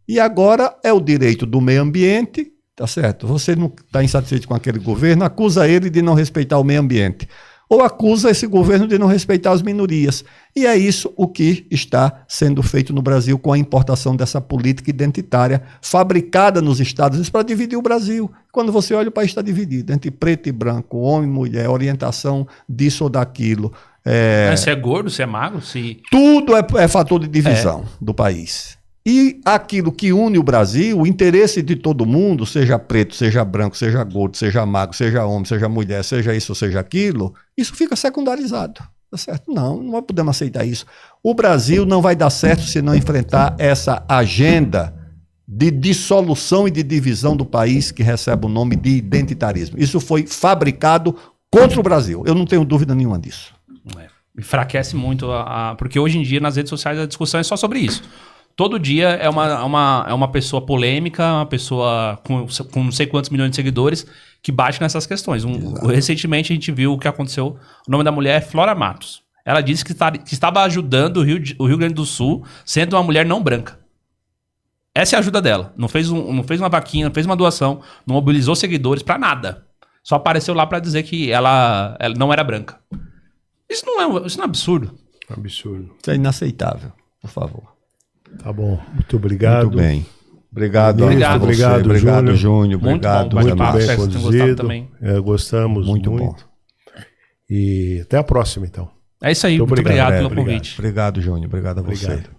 E agora é o direito do meio ambiente. Tá certo? Você não está insatisfeito com aquele governo, acusa ele de não respeitar o meio ambiente. Ou acusa esse governo de não respeitar as minorias. E é isso o que está sendo feito no Brasil com a importação dessa política identitária fabricada nos Estados Unidos para dividir o Brasil. Quando você olha, o país está dividido entre preto e branco, homem e mulher, orientação disso ou daquilo. Se é gordo, se é magro, se... Tudo é fator de divisão do país. E aquilo que une o Brasil, o interesse de todo mundo, seja preto, seja branco, seja gordo, seja magro, seja homem, seja mulher, seja isso ou seja aquilo, isso fica secundarizado. Tá certo? Não podemos aceitar isso. O Brasil não vai dar certo se não enfrentar essa agenda de dissolução e de divisão do país que recebe o nome de identitarismo. Isso foi fabricado contra o Brasil. Eu não tenho dúvida nenhuma disso. Enfraquece muito, porque hoje em dia nas redes sociais a discussão é só sobre isso. Todo dia é uma pessoa polêmica, uma pessoa com não sei quantos milhões de seguidores que bate nessas questões. Recentemente a gente viu o que aconteceu. O nome da mulher é Flora Matos. Ela disse que estava ajudando o Rio Grande do Sul, sendo uma mulher não branca. Essa é a ajuda dela. Não fez uma vaquinha, não fez uma doação, não mobilizou seguidores para nada. Só apareceu lá para dizer que ela não era branca. Isso não é absurdo. Absurdo. Isso é inaceitável, por favor. Tá bom, muito obrigado. Muito bem. Obrigado, obrigado, Júnior. Muito obrigado, bom, muito bem conduzido. conduzido. Gostamos muito. Bom. E até a próxima, então. É isso aí. Muito obrigado pelo obrigado. convite. Obrigado, Júnior. Obrigado a você. Obrigado.